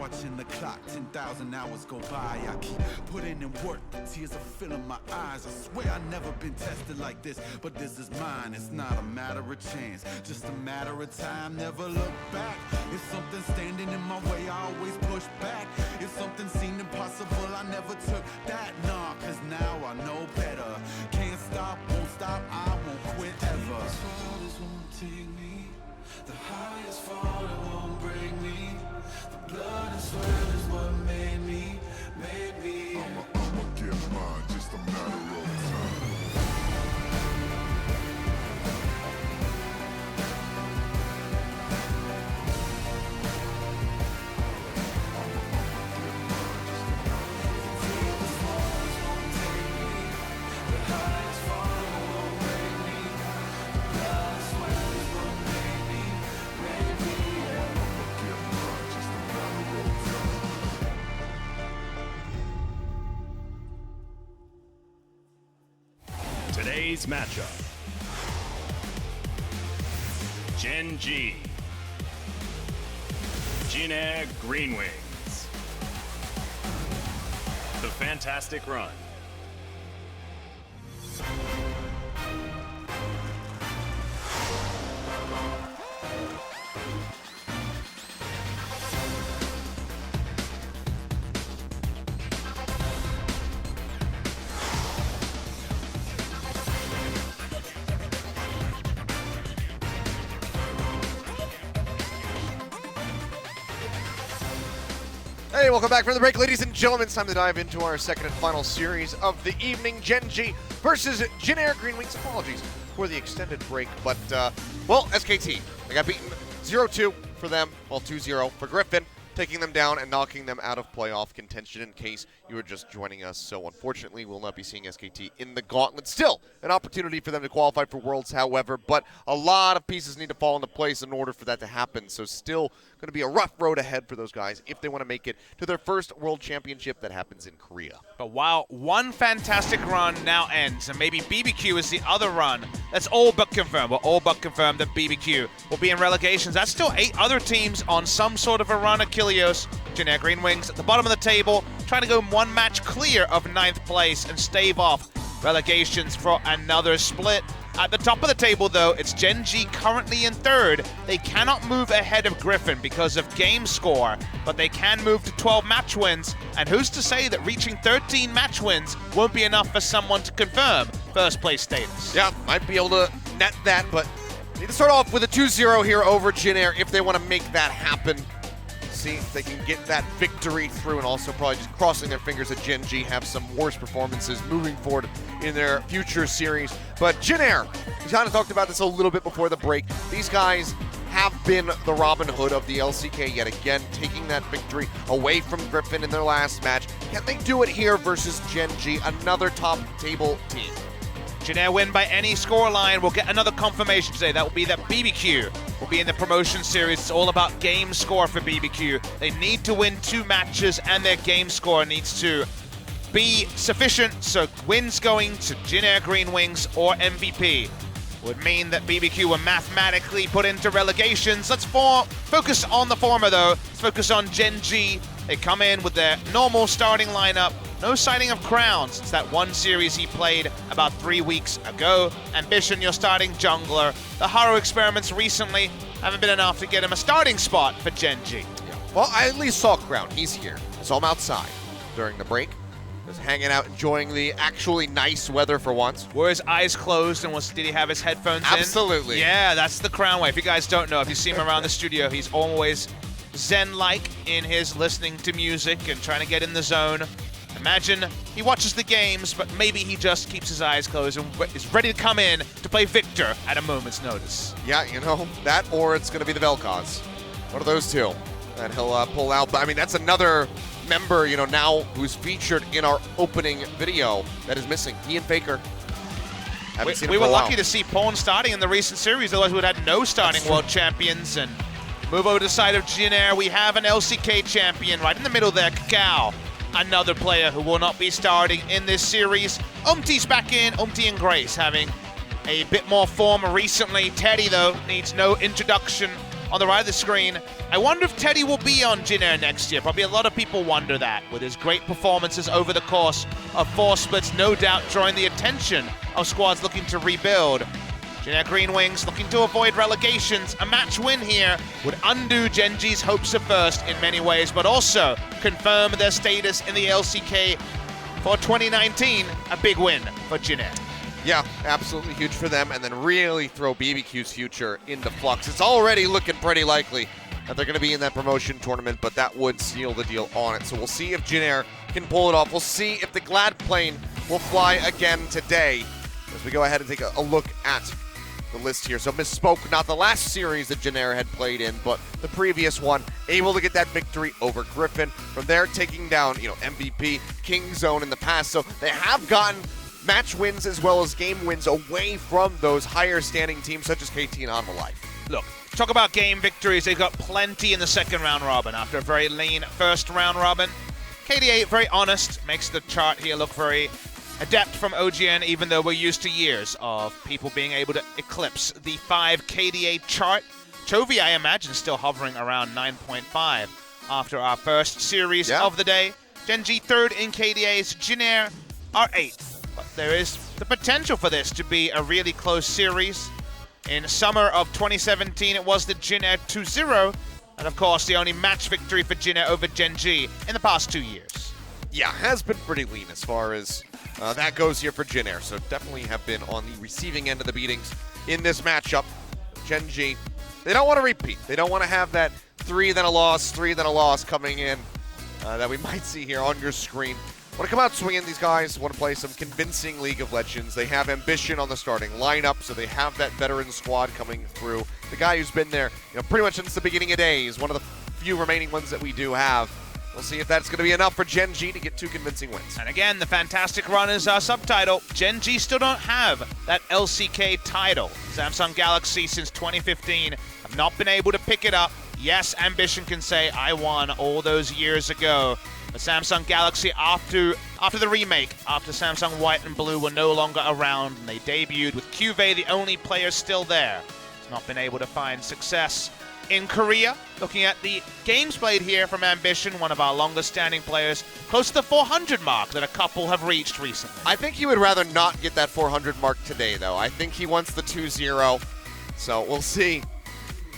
watching the clock, 10,000 hours go by. I keep putting in work, the tears are filling my eyes. I swear I've never been tested like this, but this is mine. It's not a matter of chance, just a matter of time. Never look back. If something standing in my way, I always push back. If something seemed impossible, I never took that. Nah, cause now I know better. Can't stop, won't stop, I won't quit ever. The farthest won't take me, the highest fall it won't break me. The blood and sweat is what made me. I'ma get mine, just a matter of time. Today's matchup. Gen.G. JAG GreenWings. The Fantastic Run. Hey, welcome back from the break, ladies and gentlemen. It's time to dive into our second and final series of the evening. Gen.G versus JAG GreenWings. Apologies for the extended break, but, well, SKT. They got beaten 0-2 for them, well, 2-0 for Griffin, taking them down and knocking them out of playoff contention in case you were just joining us. So, unfortunately, we'll not be seeing SKT in the gauntlet. Still, an opportunity for them to qualify for Worlds, however, but a lot of pieces need to fall into place in order for that to happen. So, still going to be a rough road ahead for those guys if they want to make it to their first World Championship that happens in Korea. But while one fantastic run now ends, and maybe BBQ is the other run, that's all but confirmed. We're all but confirmed that BBQ will be in relegations. That's still 8 other teams on some sort of a run. Achilleos, JAG GreenWings at the bottom of the table, trying to go 1 match clear of 9th place and stave off relegations for another split. At the top of the table, though, it's Gen.G currently in 3rd. They cannot move ahead of Griffin because of game score, but they can move to 12 match wins. And who's to say that reaching 13 match wins won't be enough for someone to confirm first place status? Yeah, might be able to net that, but need to start off with a 2-0 here over JAG if they want to make that happen. See if they can get that victory through, and also probably just crossing their fingers that Gen.G have some worse performances moving forward in their future series. But JAG, we kind of talked about this a little bit before the break. These guys have been the Robin Hood of the LCK yet again, taking that victory away from Griffin in their last match. Can they do it here versus Gen.G, another top table team? JAG win by any scoreline. We'll get another confirmation today. That will be that BBQ will be in the promotion series. It's all about game score for BBQ. They need to win 2 matches, and their game score needs to be sufficient. So wins going to JAG GreenWings or MVP would mean that BBQ were mathematically put into relegations. Let's focus on the former, though. Let's focus on Gen.G. They come in with their normal starting lineup. No signing of Crown since that one series he played about 3 weeks ago. Ambition, your starting jungler. The Haru experiments recently haven't been enough to get him a starting spot for Gen.G. Yeah. Well, I at least saw Crown. He's here. I saw him outside during the break. Just hanging out, enjoying the actually nice weather for once. Were his eyes closed and did he have his headphones in? Absolutely. Yeah, that's the Crown way. If you guys don't know, if you see him around the studio, he's always zen-like in his listening to music and trying to get in the zone. Imagine he watches the games, but maybe he just keeps his eyes closed and is ready to come in to play Victor at a moment's notice. Yeah, you know, that or it's going to be the Vel'Koz. One of those two that he'll pull out. But I mean, that's another member, you know, now who's featured in our opening video that is missing. He and FLICKR. We were lucky to see Pawn starting in the recent series, otherwise we would have had no starting world champions. And move over to the side of JAG. We have an LCK champion right in the middle there, Kakao. Another player who will not be starting in this series. Umti's back in, Umti and Grace having a bit more form recently. Teddy, though, needs no introduction on the right of the screen. I wonder if Teddy will be on Jin Air next year. Probably a lot of people wonder that, with his great performances over the course of 4 splits, no doubt drawing the attention of squads looking to rebuild. Gen.G GreenWings looking to avoid relegations. A match win here would undo Gen.G's hopes of first in many ways, but also confirm their status in the LCK for 2019. A big win for Gen.G. Yeah, absolutely huge for them, and then really throw BBQ's future into flux. It's already looking pretty likely that they're going to be in that promotion tournament, but that would seal the deal on it. So we'll see if Gen.G can pull it off. We'll see if the Glad plane will fly again today as we go ahead and take a look at the list here. So misspoke, not the last series that Gen.G had played in, but the previous one, able to get that victory over Griffin. From there, taking down, MVP, King Zone in the past. So they have gotten match wins as well as game wins away from those higher standing teams such as KT and Hanwha Life. Look, talk about game victories. They've got plenty in the second round robin after a very lean first round robin. KDA, very honest, makes the chart here look very adept from OGN, even though we're used to years of people being able to eclipse the 5 KDA chart. Chovy, I imagine, still hovering around 9.5 after our first series of the day. Gen.G third in KDAs, Gen.G are 8th. But there is the potential for this to be a really close series. In summer of 2017, it was the Gen.G 2-0, and of course the only match victory for Gen.G over Gen.G in the past 2 years. Yeah, has been pretty lean as far as that goes here for Gen.G, so definitely have been on the receiving end of the beatings in this matchup. Gen.G, they don't want to repeat. They don't want to have that 3 then a loss, 3 then a loss coming in that we might see here on your screen. Want to come out swinging, these guys want to play some convincing League of Legends. They have ambition on the starting lineup, so they have that veteran squad coming through. The guy who's been there, pretty much since the beginning of days, one of the few remaining ones that we do have. We'll see if that's going to be enough for Gen.G to get 2 convincing wins. And again, the fantastic run is our subtitle. Gen.G still don't have that LCK title. Samsung Galaxy since 2015 have not been able to pick it up. Yes, ambition can say, I won all those years ago. The Samsung Galaxy, after the remake, after Samsung White and Blue were no longer around, and they debuted with QV, the only player still there, has not been able to find success in Korea. Looking at the games played here from Ambition, one of our longest-standing players, close to the 400 mark that a couple have reached recently. I think he would rather not get that 400 mark today, though. I think he wants the 2-0, so we'll see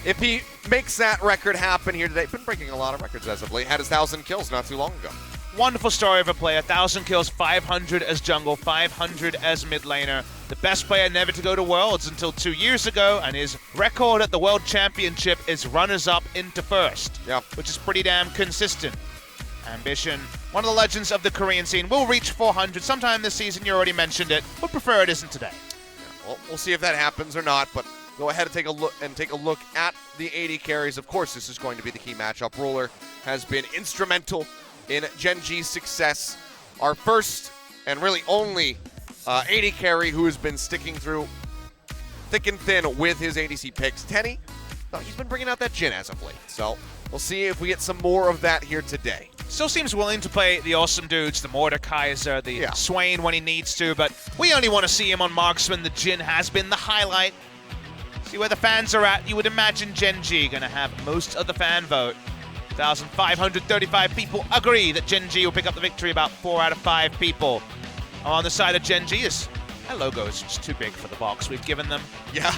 if he makes that record happen here today. Been breaking a lot of records as of late. Had his 1,000 kills not too long ago. Wonderful story of a player. 1,000 kills, 500 as jungle, 500 as mid laner. The best player never to go to Worlds until 2 years ago, and his record at the World Championship is runners-up into first, which is pretty damn consistent. Ambition, one of the legends of the Korean scene, will reach 400 sometime this season. You already mentioned it, but prefer it isn't today. Well, we'll see if that happens or not, but go ahead and take a look at the 80 carries. Of course, this is going to be the key matchup. Ruler has been instrumental in Gen.G's success. Our first and really only 80 carry who has been sticking through thick and thin with his ADC picks. Tenny, he's been bringing out that Jhin as of late. So we'll see if we get some more of that here today. Still seems willing to play the awesome dudes, the Mordekaiser, the Swain when he needs to, but we only want to see him on Marksman. The Jhin has been the highlight. See where the fans are at. You would imagine Gen.G going to have most of the fan vote. 1,535 people agree that Gen.G will pick up the victory. About 4 out of 5 people are on the side of Gen.G. That logo is just too big for the box we've given them. Yeah.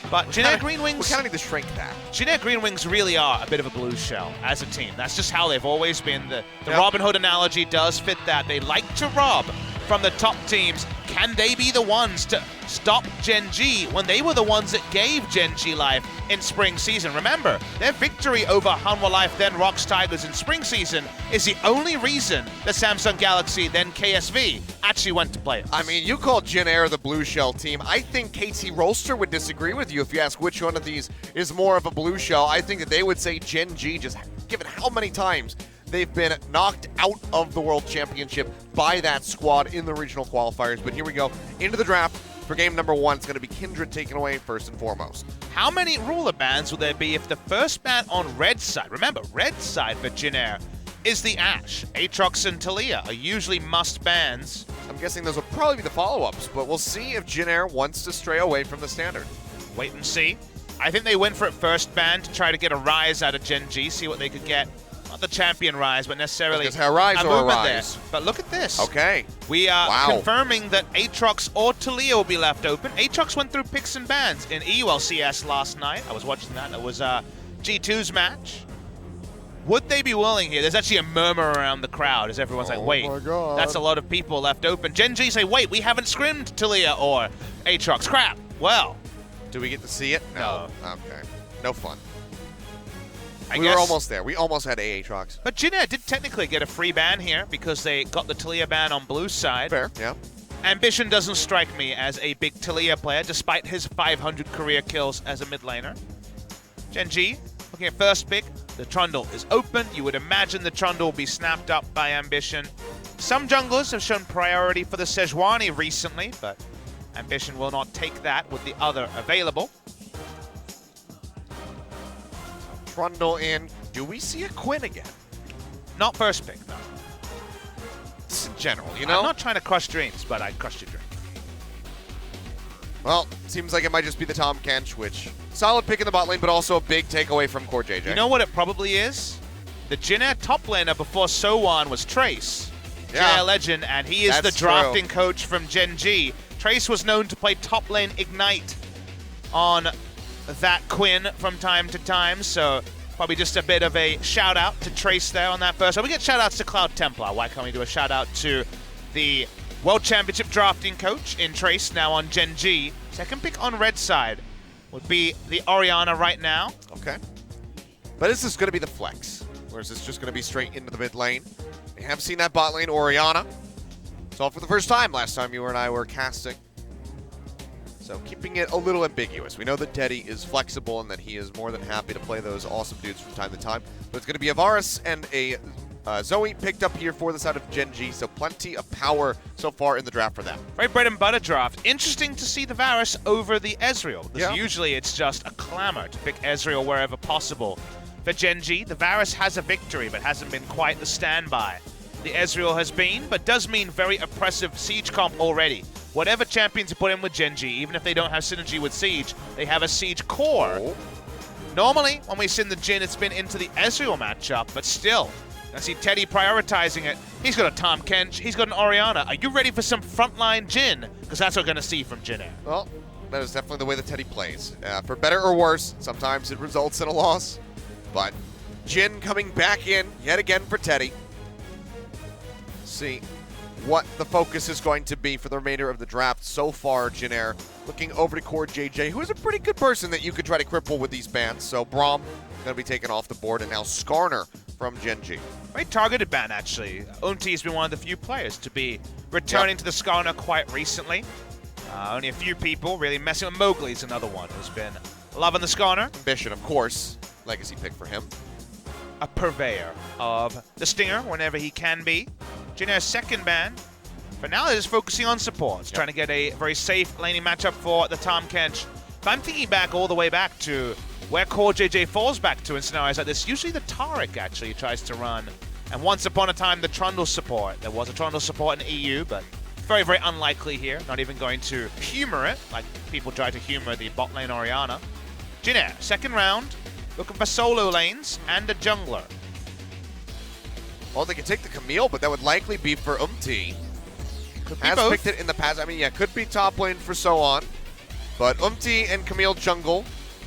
But Gen.G GreenWings, we kind of need to shrink that. Gen.G GreenWings really are a bit of a blue shell as a team. That's just how they've always been. The Robin Hood analogy does fit that. They like to rob from the top teams. Can they be the ones to stop Gen.G when they were the ones that gave Gen.G life in spring season? Remember, their victory over Hanwha Life, then Rocks Tigers in spring season is the only reason that Samsung Galaxy, then KSV, actually went to playoffs. I mean, you called Gen Air the blue shell team. I think KT Rolster would disagree with you if you ask which one of these is more of a blue shell. I think that they would say Gen.G, just given how many times they've been knocked out of the World Championship by that squad in the regional qualifiers. But here we go into the draft for game number 1. It's going to be Kindred taken away first and foremost. How many ruler bans will there be if the first ban on red side, remember, red side for Gen Air is the Ashe. Aatrox and Talia are usually must bans. I'm guessing those will probably be the follow-ups, but we'll see if Gen Air wants to stray away from the standard. Wait and see. I think they went for it first ban to try to get a rise out of Gen.G, see what they could get. Not the champion rise, but necessarily a rise or a rise. There. But look at this. Okay. We are confirming that Aatrox or Taliyah will be left open. Aatrox went through picks and bans in EULCS last night. I was watching that. That was G2's match. Would they be willing here? There's actually a murmur around the crowd as everyone's like, wait, that's a lot of people left open. Gen.G say, wait, we haven't scrimmed Taliyah or Aatrox. Crap. Well. Do we get to see it? No. Okay. No fun. We were almost there. We almost had Aatrox. But Gen.G did technically get a free ban here because they got the Taliyah ban on Blue's side. Fair, yeah. Ambition doesn't strike me as a big Taliyah player, despite his 500 career kills as a mid laner. Gen.G, looking at first pick, the Trundle is open. You would imagine the Trundle will be snapped up by Ambition. Some junglers have shown priority for the Sejuani recently, but Ambition will not take that with the other available. Trundle in. Do we see a Quinn again? Not first pick, though. Just in general, you know? I'm not trying to crush dreams, but I crushed your dream. Well, seems like it might just be the Tom Kench, which solid pick in the bot lane, but also a big takeaway from core JJ. You know what it probably is? The Jin.G top laner before Sowan was Trace. Yeah. Jin.G legend, and he is the drafting coach from Gen.G. Trace was known to play top lane Ignite on that Quinn from time to time, so probably just a bit of a shout out to Trace there on that first. So we get shout outs to Cloud Templar. Why can't we do a shout out to the World Championship drafting coach in Trace now on Gen.G? Second pick on red side would be the Orianna right now. Okay. But is this going to be the flex? Or is this just going to be straight into the mid lane? We have seen that bot lane Orianna. Saw it for the first time last time you and I were casting. So keeping it a little ambiguous. We know that Teddy is flexible and that he is more than happy to play those awesome dudes from time to time. But it's going to be a Varus and a Zoe picked up here for the side of Gen.G. So plenty of power so far in the draft for them. Very bread and butter draft. Interesting to see the Varus over the Ezreal. Because usually it's just a clamor to pick Ezreal wherever possible. For Gen.G, the Varus has a victory, but hasn't been quite the standby the Ezreal has been, but does mean very oppressive Siege comp already. Whatever champions you put in with Gen.G, even if they don't have synergy with Siege, they have a Siege core. Normally, when we've seen the Jin, it's been into the Ezreal matchup, but still, I see Teddy prioritizing it. He's got a Tom Kench, he's got an Orianna. Are you ready for some frontline Jin? Because that's what we're going to see from Jin. Well, that is definitely the way that Teddy plays. For better or worse, sometimes it results in a loss. But Jin coming back in yet again for Teddy. See what the focus is going to be for the remainder of the draft so far. Gen.G looking over to core JJ, who is a pretty good person that you could try to cripple with these bans. So Braum going to be taken off the board, and now Skarner from Gen.G. Very targeted ban, actually. Umti has been one of the few players to be returning to the Skarner quite recently. Only a few people really messing with Mowgli's another one who's been loving the Skarner. Ambition, of course. Legacy pick for him. A purveyor of the Stinger whenever he can be. Gen.G's second ban. For now, they're just focusing on supports, trying to get a very safe laning matchup for the Tom Kench. If I'm thinking back all the way back to where core JJ falls back to in scenarios like this, usually the Taric actually tries to run. And once upon a time, the Trundle support. There was a Trundle support in EU, but very, very unlikely here. Not even going to humor it, like people try to humor the bot lane Orianna. Gen.G, second round, looking for solo lanes and a jungler. Well, they could take the Camille, but that would likely be for Umti. Has both. picked it in the past. I mean, yeah, could be top lane for so on. But Umti and Camille jungle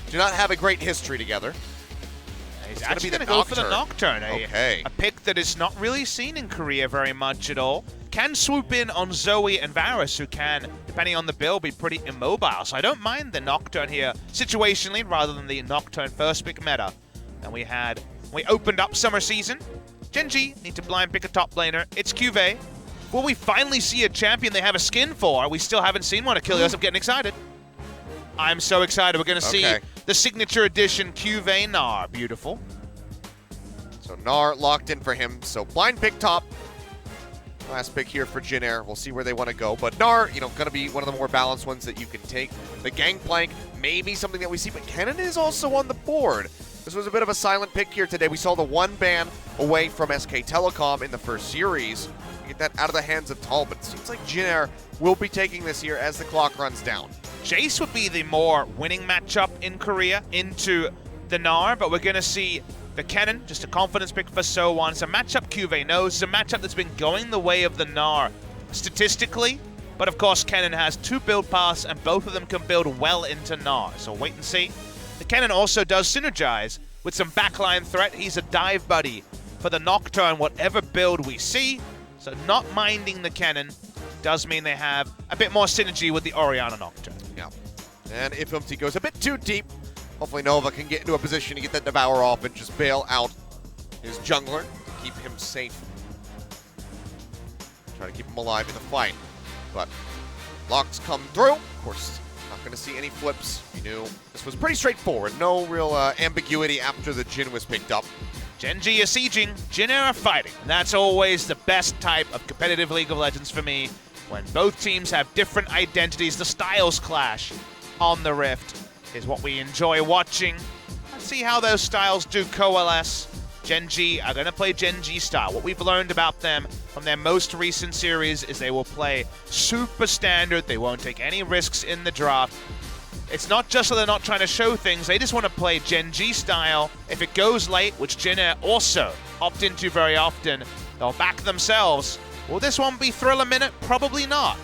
do not have a great history together. He's gonna actually be going the to go for the Nocturne. Nocturne. Okay. A pick that is not really seen in Korea very much at all. Can swoop in on Zoe and Varus, who can, depending on the build, be pretty immobile. So I don't mind the Nocturne here situationally rather than the Nocturne first pick meta. And we opened up summer season. Gen.G need to blind pick a top laner. It's Cuvée. Will we finally see a champion they have a skin for? We still haven't seen one. Achilles, I'm getting excited. I'm so excited. We're going to see the signature edition Cuvée Gnar. Beautiful. So Gnar locked in for him. So blind pick top. Last pick here for Gen.G. We'll see where they want to go. But Gnar, going to be one of the more balanced ones that you can take. The Gangplank may be something that we see, but Kennen is also on the board. This was a bit of a silent pick here today. We saw the one ban away from SK Telecom in the first series. Get that out of the hands of Tal, but it seems like Gen.G will be taking this here as the clock runs down. Jace would be the more winning matchup in Korea into the Gnar, but we're going to see the Kennen, just a confidence pick for So1. It's a matchup Cuvée knows. It's a matchup that's been going the way of the Gnar statistically, but of course Kennen has 2 build paths and both of them can build well into Gnar, so wait and see. The Kennen also does synergize with some backline threat. He's a dive buddy for the Nocturne, whatever build we see, so not minding the Kennen does mean they have a bit more synergy with the Orianna Nocturne. Yeah. And if Umti goes a bit too deep, hopefully Nova can get into a position to get that Devour off and just bail out his jungler to keep him safe. Try to keep him alive in the fight. But locks come through. Of course, not going to see any flips. You knew this was pretty straightforward. No real ambiguity after the Jhin was picked up. Gen.G is sieging, Jhin are fighting. And that's always the best type of competitive League of Legends for me. When both teams have different identities, the styles clash on the Rift is what we enjoy watching. Let's see how those styles do coalesce. Gen.G are going to play Gen.G style. What we've learned about them from their most recent series is they will play super standard. They won't take any risks in the draft. It's not just that they're not trying to show things, they just want to play Gen.G style. If it goes late, which Jhin Air also opt into very often, they'll back themselves. Will this one be thrill a minute? Probably not.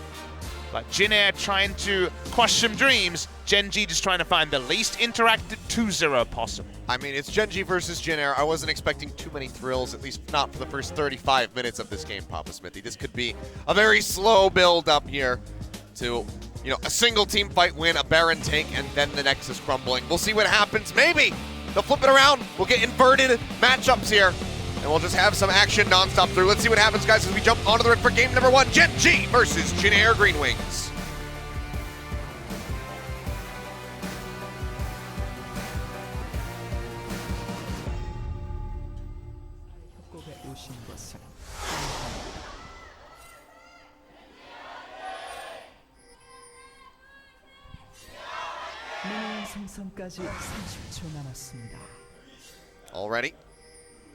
But Jhin Air trying to crush some dreams, Gen.G just trying to find the least interactive 2-0 possible. I mean, it's Gen.G versus Jhin Air. I wasn't expecting too many thrills, at least not for the first 35 minutes of this game, Papa Smithy. This could be a very slow build up here to, you know, a single team fight win, a Baron take, and then the Nexus crumbling. We'll see what happens. Maybe they'll flip it around. We'll get inverted matchups here, and we'll just have some action nonstop through. Let's see what happens, guys, as we jump onto the Rift for game number 1. Gen.G versus Jhin Air GreenWings. 생성까지 30초 남았습니다. Already,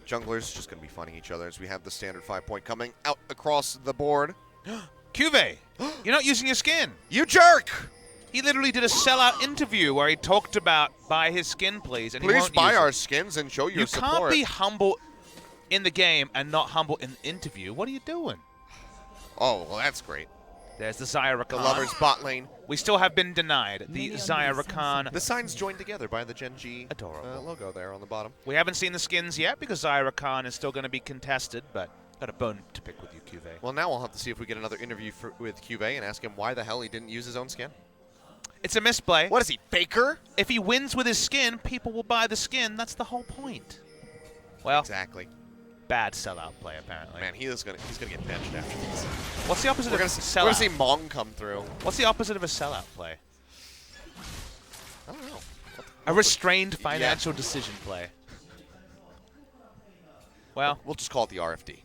junglers just going to be fighting each other as we have the standard 5-point coming out across the board. Cuvée, you're not using your skin. You jerk! He literally did a sellout interview where he talked about buy his skin, please. And Please he won't buy use our it. skins and show your You support. can't be humble in the game and not humble in the interview. What are you doing? Oh, well, that's great. There's the Zyra The Khan. lovers bot lane. We still have been denied the Zyra Khan. The signs joined together by the Gen.G Adorable. logo there on the bottom. We haven't seen the skins yet because Zyra Khan is still going to be contested, but got a bone to pick with you, Cuvée. Well, now we'll have to see if we get another interview with Cuvée and ask him why the hell he didn't use his own skin. It's a misplay. What is he, Faker? If he wins with his skin, people will buy the skin. That's the whole point. Well, Exactly. bad sellout play, apparently. Man, he's gonna get benched after this. What's the opposite We're of a gonna sellout? see Mong come through. What's the opposite of a sellout play? I don't know. A restrained financial decision play. Well, We'll just call it the RFD.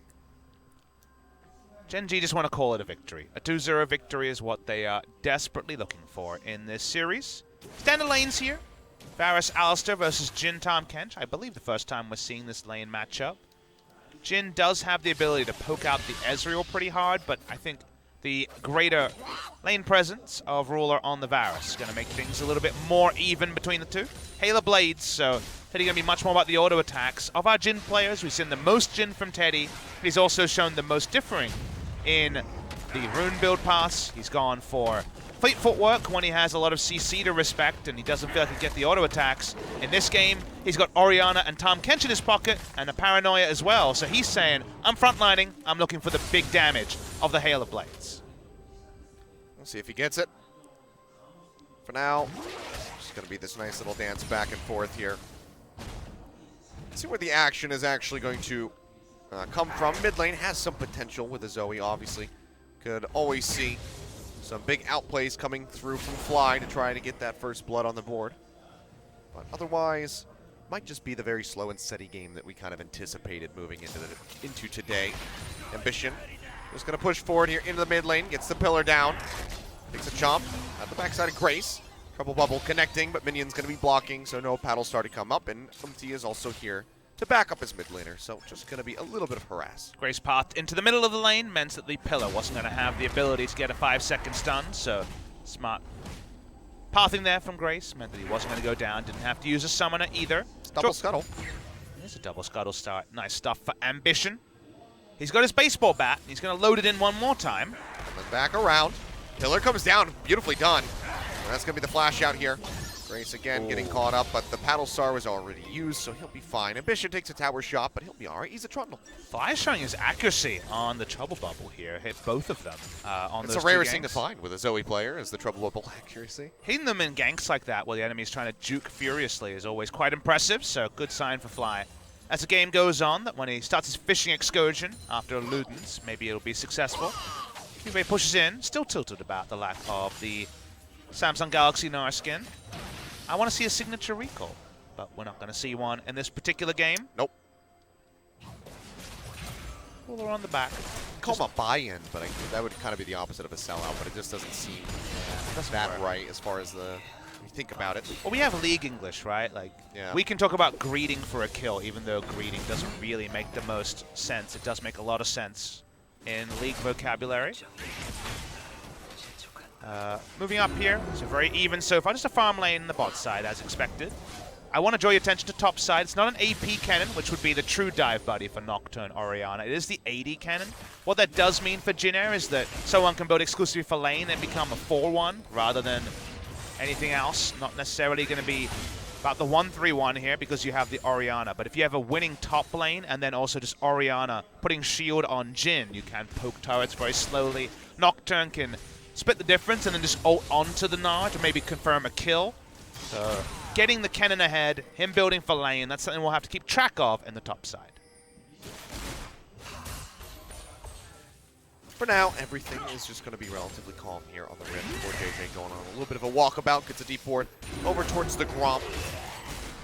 Gen.G just want to call it a victory. A 2-0 victory is what they are desperately looking for in this series. Standard lanes here. Varus Alistair versus Jhin Tahm Kench. I believe the first time we're seeing this lane matchup. Jhin does have the ability to poke out the Ezreal pretty hard, but I think the greater lane presence of Ruler on the Varus is going to make things a little bit more even between the two. Halo Blades, so Teddy going to be much more about the auto attacks. Of our Jhin players, we've seen the most Jhin from Teddy, but he's also shown the most differing in the rune build pass. He's gone for fleet footwork when he has a lot of CC to respect and he doesn't feel like he can get the auto attacks. In this game, he's got Orianna and Tahm Kench in his pocket and a Paranoia as well. So he's saying, I'm frontlining, I'm looking for the big damage of the Hail of Blades. We'll see if he gets it. For now, just going to be this nice little dance back and forth here. Let's see where the action is actually going to come from. Mid lane has some potential with a Zoe, obviously. Could always see some big outplays coming through from Fly to try to get that first blood on the board. But otherwise, might just be the very slow and steady game that we kind of anticipated moving into today. Ambition just going to push forward here into the mid lane, gets the pillar down, takes a chomp at the backside of Grace. Trouble bubble connecting, but Minion's going to be blocking, so no paddle star to come up, and Umti is also here to back up his mid laner, so just going to be a little bit of harass. Grace path into the middle of the lane meant that the pillar wasn't going to have the ability to get a 5-second stun, so smart Pathing there from Grace meant that he wasn't going to go down. Didn't have to use a summoner either. Double scuttle. There's a double scuttle start. Nice stuff for Ambition. He's got his baseball bat. He's going to load it in one more time. And then back around. Killer comes down. Beautifully done. And that's going to be the flash out here. Grace again getting caught up, but the Paddle Star was already used, so he'll be fine. Ambition takes a tower shot, but he'll be all right. He's a Trundle. Fly is showing his accuracy on the Trouble Bubble here. Hit both of them on those It's two a rarest thing to ganks. find with a Zoe player, is the Trouble Bubble accuracy. Hitting them in ganks like that while the enemy's trying to juke furiously is always quite impressive, so good sign for Fly. As the game goes on, that when he starts his fishing excursion after Ludens, maybe it'll be successful. Juve pushes in, still tilted about the lack of the Samsung Galaxy Nara skin. I want to see a signature recall, but we're not going to see one in this particular game. Nope. Cooler on the back. Call him a buy-in, but that would kind of be the opposite of a sellout, but it just doesn't seem that right as far as when you think about it. Well, we have League English, right? Like, Yeah. we can talk about greeting for a kill, even though greeting doesn't really make the most sense. It does make a lot of sense in League vocabulary. Moving up here, it's a very even so far. Just a farm lane in the bot side, as expected. I want to draw your attention to top side. It's not an AP cannon, which would be the true dive buddy for Nocturne Orianna. It is the AD cannon. What that does mean for Jin Air is that someone can build exclusively for lane and become a 4-1 rather than anything else. Not necessarily going to be about the 1-3-1 here because you have the Orianna. But if you have a winning top lane and then also just Orianna putting shield on Jin, you can poke turrets very slowly. Nocturne can split the difference and then just ult onto the Nard to maybe confirm a kill. So getting the cannon ahead, him building for lane, that's something we'll have to keep track of in the top side. For now, everything is just going to be relatively calm here on the rim before JJ going on a little bit of a walkabout, gets a deep ward over towards the Gromp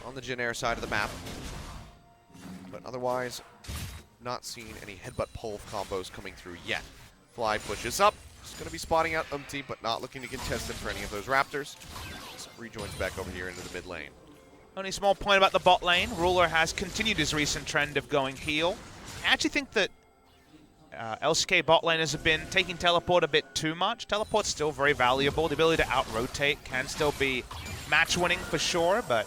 on the Jin Air side of the map. But otherwise, not seeing any headbutt pole combos coming through yet. Fly pushes up. Just going to be spotting out but not looking to contest him for any of those Raptors. Just rejoins back over here into the mid lane. Only small point about the bot lane. Ruler has continued his recent trend of going heal. I actually think that LCK bot laners have been taking teleport a bit too much. Teleport's still very valuable. The ability to out-rotate can still be match-winning for sure, but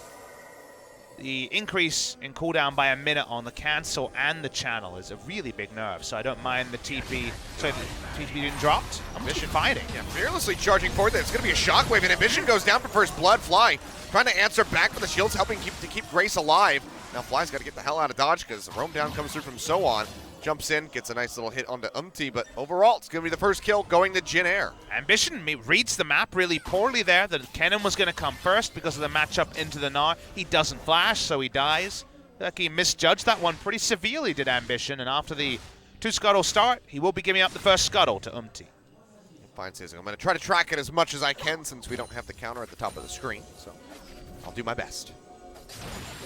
the increase in cooldown by a minute on the cancel and the channel is a really big nerve, so I don't mind the TP. So the TP being dropped. Ambition fighting. Yeah, fearlessly charging forward. It's going to be a shockwave, and Ambition goes down for first blood. Fly trying to answer back for the shields, helping keep Grace alive. Now Fly's got to get the hell out of dodge because roam down comes through from So On. Jumps in, gets a nice little hit onto but overall, it's going to be the first kill going to Jin Air. Ambition reads the map really poorly there. The cannon was going to come first because of the matchup into the Gnar. He doesn't flash, so he dies. Like he misjudged that one pretty severely, did Ambition, and after the 2-scuttle start, he will be giving up the first scuttle to He finds his. I'm going to try to track it as much as I can since we don't have the counter at the top of the screen, so I'll do my best.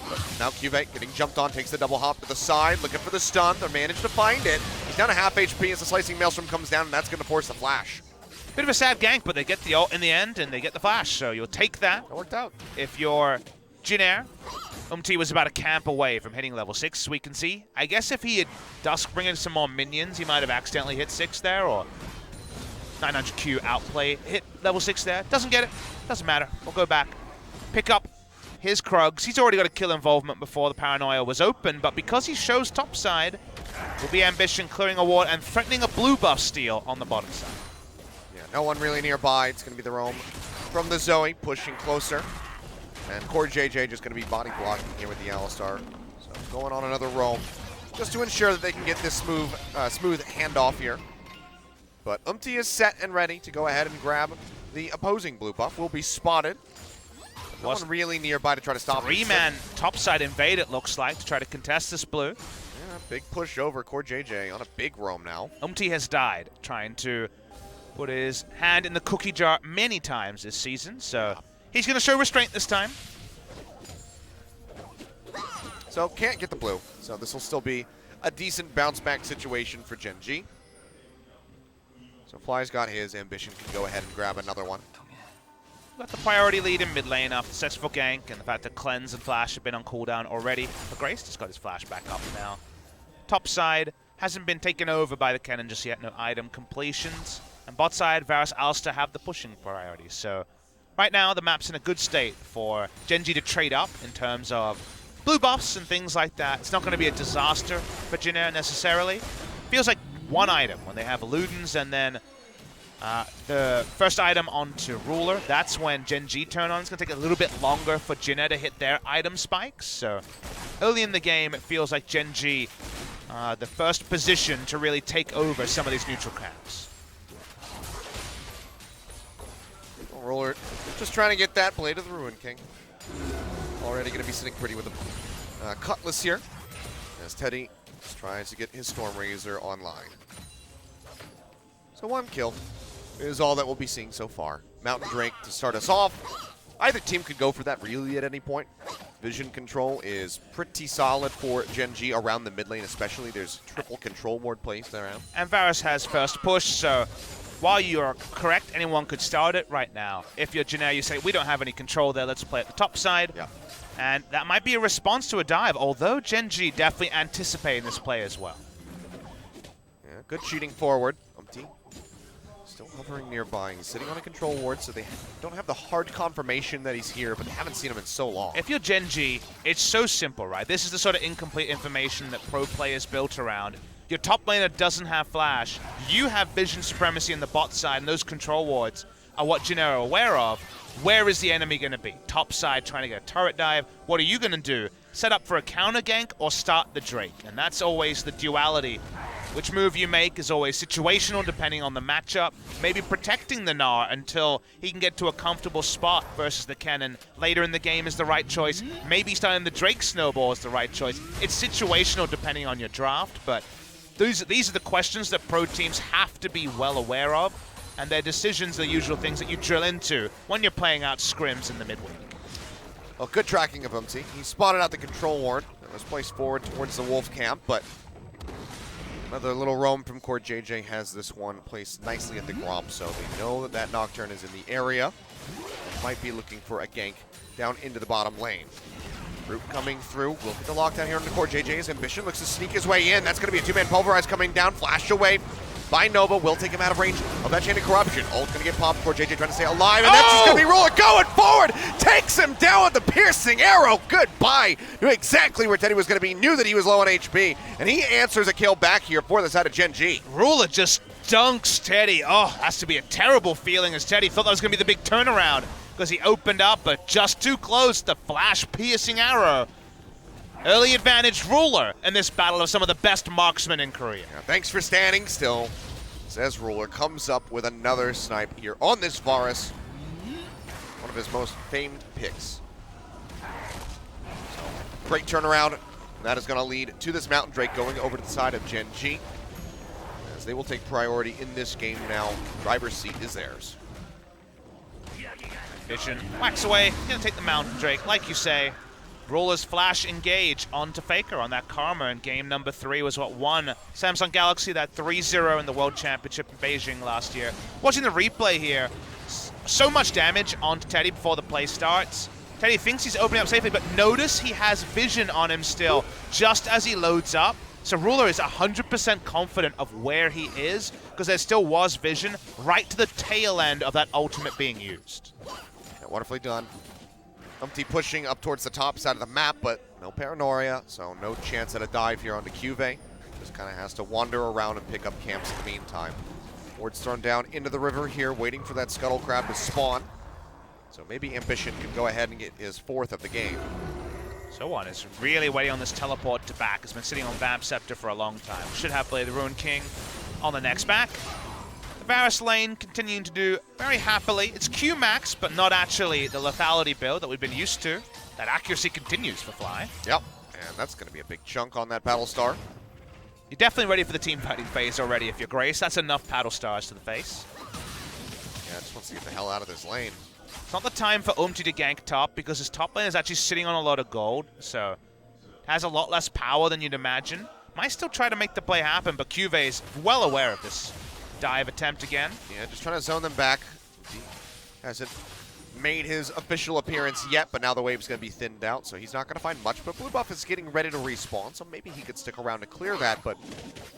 But now Cuvette getting jumped on, takes the double hop to the side, looking for the stun. They managed to find it. He's down to half HP as the Slicing Maelstrom comes down, and that's going to force the flash. Bit of a sad gank, but they get the ult in the end, and they get the flash, so you'll take that. That worked out. If you're Jin Air, was about a camp away from hitting level 6, we can see. I guess if he had Dusk bring in some more minions, he might have accidentally hit 6 there, or 900Q outplay, hit level 6 there. Doesn't get it, doesn't matter. We'll go back, pick up his Krugs. He's already got a kill involvement before the Paranoia was open, but because he shows topside, will be Ambition clearing a ward and threatening a blue buff steal on the bottom side. Yeah, no one really nearby. It's going to be the roam from the Zoe, pushing closer. And Core JJ just going to be body blocking here with the Alistar. So going on another roam, just to ensure that they can get this smooth handoff here. But is set and ready to go ahead and grab the opposing blue buff. Will be spotted. No one really nearby to try to stop him. 3-man topside invade, it looks like, to try to contest this blue. Yeah, big push over. Core JJ on a big roam now. Has died trying to put his hand in the cookie jar many times this season, so he's going to show restraint this time. So can't get the blue. So this will still be a decent bounce back situation for Gen.G. So Fly's got his. Ambition can go ahead and grab another one. Got the priority lead in mid lane after successful gank, and the fact that Cleanse and Flash have been on cooldown already. But Grace just got his Flash back up now. Top side hasn't been taken over by the cannon just yet, no item completions. And bot side, Varus Alster have the pushing priority, so right now the map's in a good state for Gen.G to trade up in terms of blue buffs and things like that. It's not going to be a disaster for Gen.G necessarily. Feels like one item when they have Ludens and then the first item onto Ruler. That's when Gen.G turn on. It's going to take a little bit longer for Gen.G to hit their item spikes. So early in the game, it feels like Gen.G the first position to really take over some of these neutral camps. Ruler just trying to get that Blade of the Ruin King. Already going to be sitting pretty with a Cutlass here, as Teddy just tries to get his Storm Razor online. So 1 kill is all that we'll be seeing so far. Mountain Drake to start us off. Either team could go for that really at any point. Vision control is pretty solid for Gen.G around the mid lane especially. There's triple control ward placed around. And Varus has first push, so while you are correct, anyone could start it right now. If you're Gen.G, you say, we don't have any control there, let's play at the top side. Yeah. And that might be a response to a dive, although Gen.G definitely anticipating this play as well. Yeah, good cheating forward. Still hovering nearby. He's sitting on a control ward, so they don't have the hard confirmation that he's here, but they haven't seen him in so long. If you're Gen.G, it's so simple, right? This is the sort of incomplete information that pro players built around. Your top laner doesn't have flash. You have vision supremacy in the bot side, and those control wards are what Gen.G are aware of. Where is the enemy going to be? Top side trying to get a turret dive. What are you going to do? Set up for a counter gank or start the Drake? And that's always the duality. Which move you make is always situational depending on the matchup. Maybe protecting the Gnar until he can get to a comfortable spot versus the Cannon later in the game is the right choice. Maybe starting the Drake snowball is the right choice. It's situational depending on your draft, but these are the questions that pro teams have to be well aware of, and their decisions are the usual things that you drill into when you're playing out scrims in the midweek. Well, good tracking of Umti. He spotted out the control ward that was placed forward towards the Wolf camp, but another little roam from Core JJ has this one placed nicely at the Gromp, so they know that that Nocturne is in the area. Might be looking for a gank down into the bottom lane. Root coming through. Will get the lockdown here on the Core JJ's Ambition. Looks to sneak his way in. That's going to be a 2-man Pulverize coming down. Flashed away by Nova. Will take him out of range of that Chain of Corruption. Ult's going to get popped. Core JJ trying to stay alive. And that's just going to be Ruler going forward. Takes him down with the piercing arrow. Goodbye. Knew exactly where Teddy was going to be. Knew that he was low on HP. And he answers a kill back here for the side of Gen.G. Ruler just dunks Teddy. Oh, has to be a terrible feeling as Teddy thought that was going to be the big turnaround because he opened up, but just too close. The flash piercing arrow. Early advantage Ruler in this battle of some of the best marksmen in Korea. Yeah, thanks for standing still, says Ruler. Comes up with another snipe here on this Varus. One of his most famed picks. So, great turnaround. That is going to lead to this Mountain Drake going over to the side of Gen.G, as they will take priority in this game now. Driver's seat is theirs. Vision whacks away. Gonna take the Mountain Drake, like you say. Ruler's flash engage onto FLICKR on that Karma in game number 3 was what won Samsung Galaxy that 3-0 in the World Championship in Beijing last year. Watching the replay here, so much damage onto Teddy before the play starts. Teddy thinks he's opening up safely, but notice he has vision on him still, just as he loads up. So Ruler is 100% confident of where he is, because there still was vision right to the tail end of that ultimate being used. Yeah, wonderfully done. Umti pushing up towards the top side of the map, but no paranoia, so no chance at a dive here onto Cuve. Just kind of has to wander around and pick up camps in the meantime. Ward's thrown down into the river here, waiting for that Scuttle Crab to spawn. So maybe Ambition can go ahead and get his 4th of the game. So1 is really waiting on this teleport to back. Has been sitting on Vamp Scepter for a long time. Should have Blade of the Ruin King on the next back. The Varus lane continuing to do very happily. It's Q max, but not actually the lethality build that we've been used to. That accuracy continues for Fly. Yep, and that's going to be a big chunk on that Battle Star. You're definitely ready for the team fighting phase already if you're Grace. That's enough Paddle Stars to the face. Yeah, just wants to get the hell out of this lane. It's not the time for Umti to gank top because his top lane is actually sitting on a lot of gold, so has a lot less power than you'd imagine. Might still try to make the play happen, but Cuve is well aware of this dive attempt again. Yeah, just trying to zone them back. He hasn't made his official appearance yet, but now the wave's going to be thinned out, so he's not going to find much. But Blue Buff is getting ready to respawn, so maybe he could stick around to clear that, but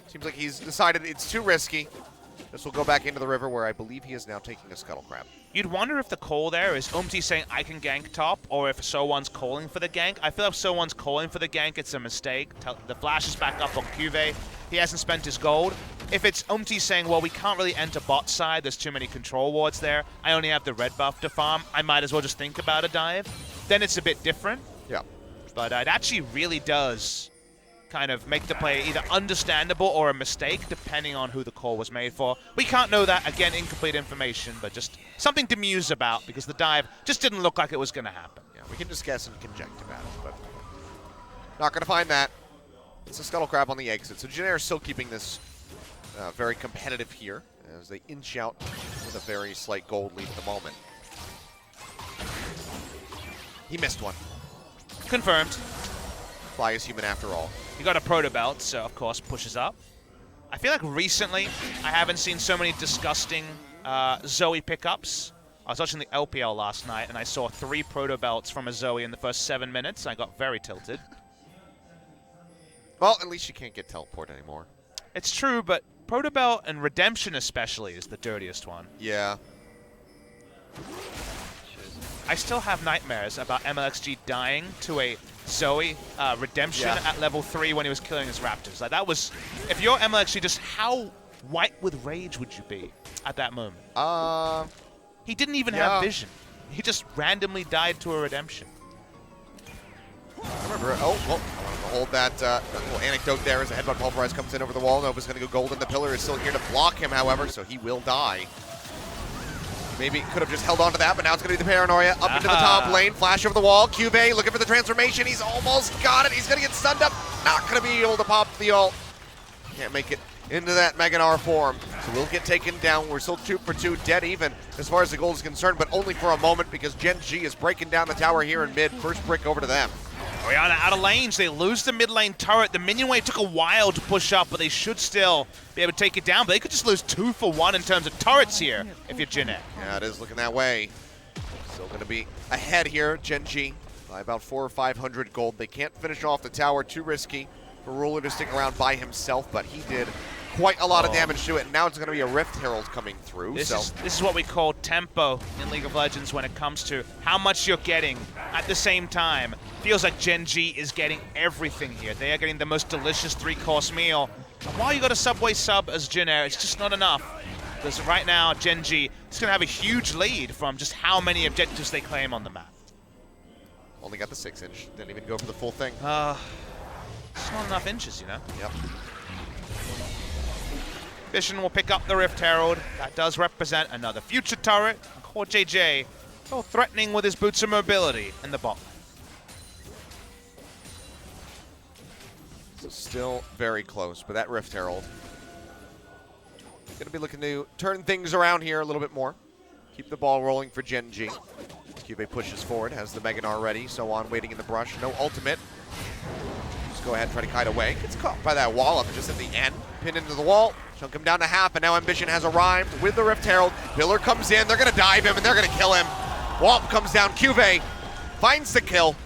seems like he's decided it's too risky. This will go back into the river where I believe he is now taking a Scuttle Crab. You'd wonder if the call there is saying I can gank top, or if So1's calling for the gank. I feel like if So1's calling for the gank, it's a mistake. The flash is back up on Cuvee. He hasn't spent his gold. If it's saying, well, we can't really enter bot side, there's too many control wards there, I only have the red buff to farm, I might as well just think about a dive, then it's a bit different. Yeah. But it actually really does kind of make the play either understandable or a mistake, depending on who the call was made for. We can't know that. Again, incomplete information, but just something to muse about, because the dive just didn't look like it was going to happen. Yeah, we can just guess and conject about it, but not going to find that. It's a Scuttle Crab on the exit. So Gen.G still keeping this very competitive here as they inch out with a very slight gold lead at the moment. He missed one. Confirmed. Fly is human after all. He got a proto belt, so of course pushes up. I feel like recently I haven't seen so many disgusting Zoe pickups. I was watching the LPL last night and I saw 3 proto belts from a Zoe in the first 7 minutes. I got very tilted. Well, at least you can't get teleport anymore. It's true, but proto belt and redemption especially is the dirtiest one. Yeah. I still have nightmares about MLXG dying to a Zoe redemption at level 3 when he was killing his raptors. Like, that was, if you're MLXG, just how white with rage would you be at that moment? He didn't even have vision. He just randomly died to a redemption. I remember. Oh, well, I wanted to hold that little anecdote there as a headbutt pulverize comes in over the wall. Nova's going to go golden. The pillar is still here to block him, however, so he will die. Maybe could have just held on to that, but now it's going to be the paranoia up into the top lane. Flash over the wall. Cuvee looking for the transformation. He's almost got it. He's going to get stunned up. Not going to be able to pop the ult. Can't make it into that Meganar form. So we'll get taken down. We're still 2 for 2, dead even as far as the gold is concerned, but only for a moment because Gen.G is breaking down the tower here in mid. First brick over to them. Orianna out of lanes. They lose the mid lane turret. The minion wave took a while to push up, but they should still be able to take it down. But they could just lose 2 for 1 in terms of turrets here if you're Gen.G. Yeah, it is looking that way. Still going to be ahead here, Gen.G, by about 400 or 500 gold. They can't finish off the tower. Too risky for Ruler to stick around by himself, but he did quite a lot of damage to it. And now it's going to be a Rift Herald coming through. This is what we call tempo in League of Legends when it comes to how much you're getting at the same time. Feels like Gen.G is getting everything here. They are getting the most delicious 3-course meal. And while you got a Subway sub as Gen.G, it's just not enough. Because right now, Gen.G is going to have a huge lead from just how many objectives they claim on the map. Only got the 6-inch. Didn't even go for the full thing. It's not enough inches, you know? Yep. Vision will pick up the Rift Herald. That does represent another future turret. Core JJ, so threatening with his boots of mobility in the bot lane. So still very close, but that Rift Herald going to be looking to turn things around here a little bit more. Keep the ball rolling for Gen.G. Cuvee pushes forward, has the Meganar ready, so on, waiting in the brush. No ultimate. Just go ahead and try to kite away. Gets caught by that wall up just at the end. Pinned into the wall. Chunk him down to half, and now Ambition has arrived with the Rift Herald. Pillar comes in. They're going to dive him, and they're going to kill him. Womp comes down. Cuvee finds the kill.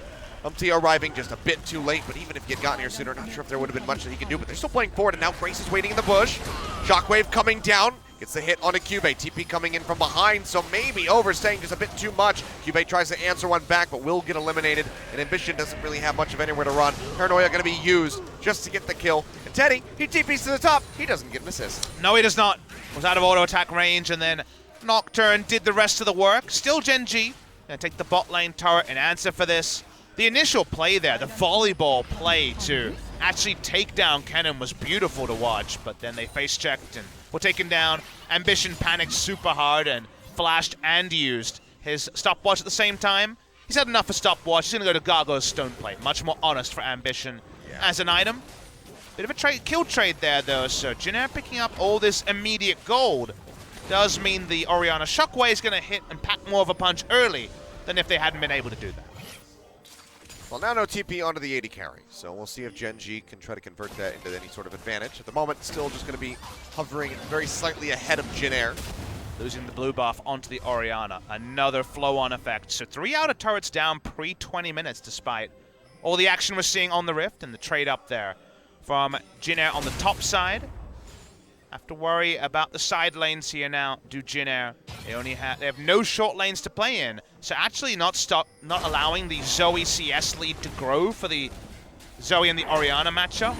arriving just a bit too late, but even if he had gotten here sooner, not sure if there would have been much that he could do, but they're still playing forward, and now Grace is waiting in the bush. Shockwave coming down. Gets the hit onto Cuvee. TP coming in from behind, so maybe overstaying just a bit too much. Cuvee tries to answer one back, but will get eliminated. And Ambition doesn't really have much of anywhere to run. Paranoia going to be used just to get the kill. And Teddy, he TPs to the top. He doesn't get an assist. No, he does not. Was out of auto attack range, and then Nocturne did the rest of the work. Still Gen.G. Gonna take the bot lane turret and answer for this. The initial play there, the volleyball play to actually take down Kennen was beautiful to watch, but then they face-checked and were taken down. Ambition panicked super hard and flashed and used his stopwatch at the same time. He's had enough for stopwatch. He's going to go to Gargoyle's Stone Plate. Much more honest for Ambition as an item. Bit of a kill trade there, though, so Gen.G picking up all this immediate gold does mean the Orianna Shockwave is going to hit and pack more of a punch early than if they hadn't been able to do that. Well, now no TP onto the 80 carry, so we'll see if Gen.G can try to convert that into any sort of advantage. At the moment, still just going to be hovering very slightly ahead of Gen.G. Losing the blue buff onto the Orianna. Another flow-on effect. So 3 outer turrets down pre-20 minutes despite all the action we're seeing on the Rift and the trade up there from Gen.G on the top side. Have to worry about the side lanes here now. Do Jin Air. They have no short lanes to play in. So actually not allowing the Zoe CS lead to grow for the Zoe and the Orianna matchup.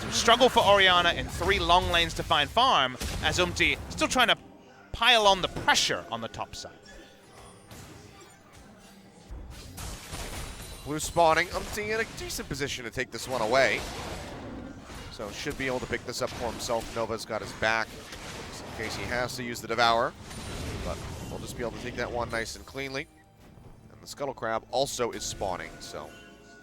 So struggle for Orianna in 3 long lanes to find farm, as Umti still trying to pile on the pressure on the top side. Blue spawning. Umti in a decent position to take this one away. So should be able to pick this up for himself. Nova's got his back just in case he has to use the Devour. But we'll just be able to take that one nice and cleanly. And the Scuttle Crab also is spawning, so.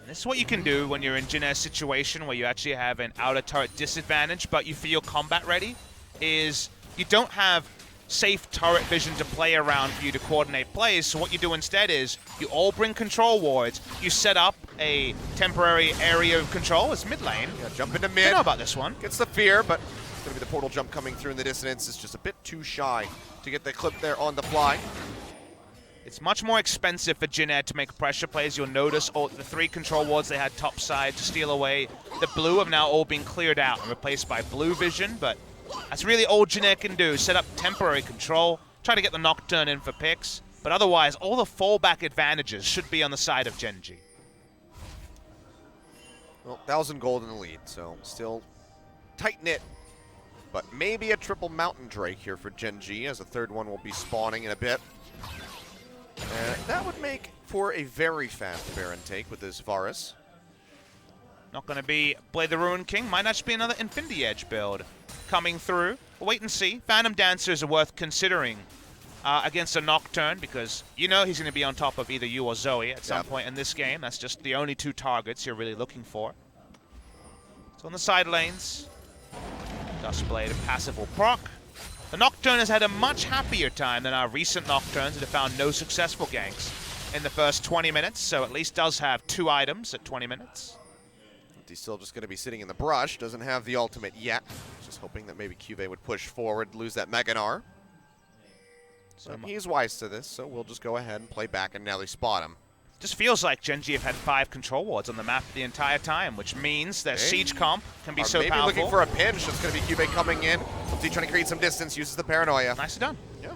And this is what you can do when you're in Jin Air's situation where you actually have an outer turret disadvantage, but you feel combat ready, is you don't have safe turret vision to play around for you to coordinate plays. So what you do instead is you all bring control wards, you set up a temporary area of control as mid lane. Yeah, jump into mid. I know about this one. Gets the fear, but it's going to be the portal jump coming through in the dissonance. It's just a bit too shy to get the clip there on the fly. It's much more expensive for Jin Air to make pressure plays. You'll notice all the 3 control wards they had top side to steal away. The blue have now all been cleared out and replaced by blue vision, but that's really all Jin Air can do. Set up temporary control, try to get the Nocturne in for picks, but otherwise all the fallback advantages should be on the side of Gen.G. Well, 1,000 gold in the lead, so still tight-knit. But maybe a triple Mountain Drake here for Gen.G, as a third one will be spawning in a bit. And that would make for a very fast Baron take with this Varus. Not going to be Blade the Ruin King. Might actually be another Infinity Edge build coming through. We'll wait and see. Phantom Dancers are worth considering against a Nocturne, because you know he's going to be on top of either you or Zoe at some point in this game. That's just the only 2 targets you're really looking for. So on the side lanes, Duskblade and passive will proc. The Nocturne has had a much happier time than our recent Nocturnes that have found no successful ganks in the first 20 minutes, so at least does have 2 items at 20 minutes. He's still just going to be sitting in the brush, doesn't have the ultimate yet. Just hoping that maybe Cuvée would push forward, lose that Meganar. So he's wise to this, so we'll just go ahead and play back and now they spot him. Just feels like Gen.G have had 5 control wards on the map the entire time, which means their siege comp can be so maybe powerful. Looking for a pinch. It's going to be Cuvée coming in. He's trying to create some distance, uses the Paranoia. Nicely done. Yeah,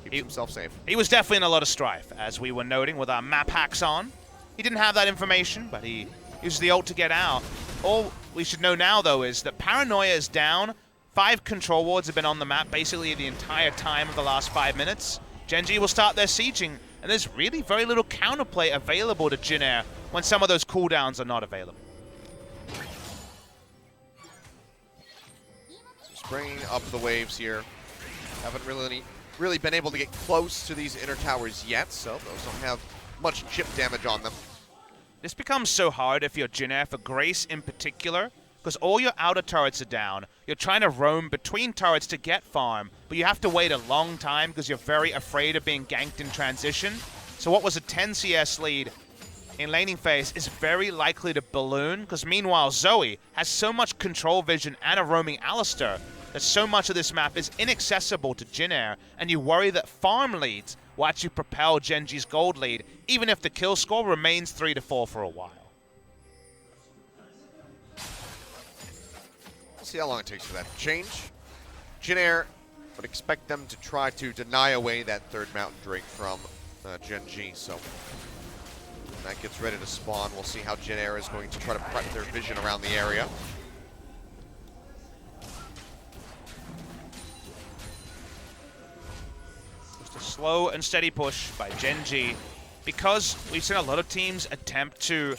keeps himself safe. He was definitely in a lot of strife, as we were noting with our map hacks on. He didn't have that information, but he used the ult to get out. All we should know now, though, is that Paranoia is down. 5 control wards have been on the map basically the entire time of the last 5 minutes. Gen.G will start their sieging, and there's really very little counterplay available to Jin Air when some of those cooldowns are not available. Just bringing up the waves here. Haven't really been able to get close to these inner towers yet, so those don't have much chip damage on them. This becomes so hard if you're Jin Air, for Grace in particular, because all your outer turrets are down. You're trying to roam between turrets to get farm, but you have to wait a long time because you're very afraid of being ganked in transition. So what was a 10 CS lead in laning phase is very likely to balloon, because meanwhile Zoe has so much control vision and a roaming Alistar that so much of this map is inaccessible to Jin Air, and you worry that farm leads will actually propel Gen.G's gold lead, even if the kill score remains 3-4 for a while. See how long it takes for that to change. Jin Air would expect them to try to deny away that third Mountain Drake from Gen.G, so when that gets ready to spawn, we'll see how Jin Air is going to try to prep their vision around the area. Just a slow and steady push by Gen.G, because we've seen a lot of teams attempt to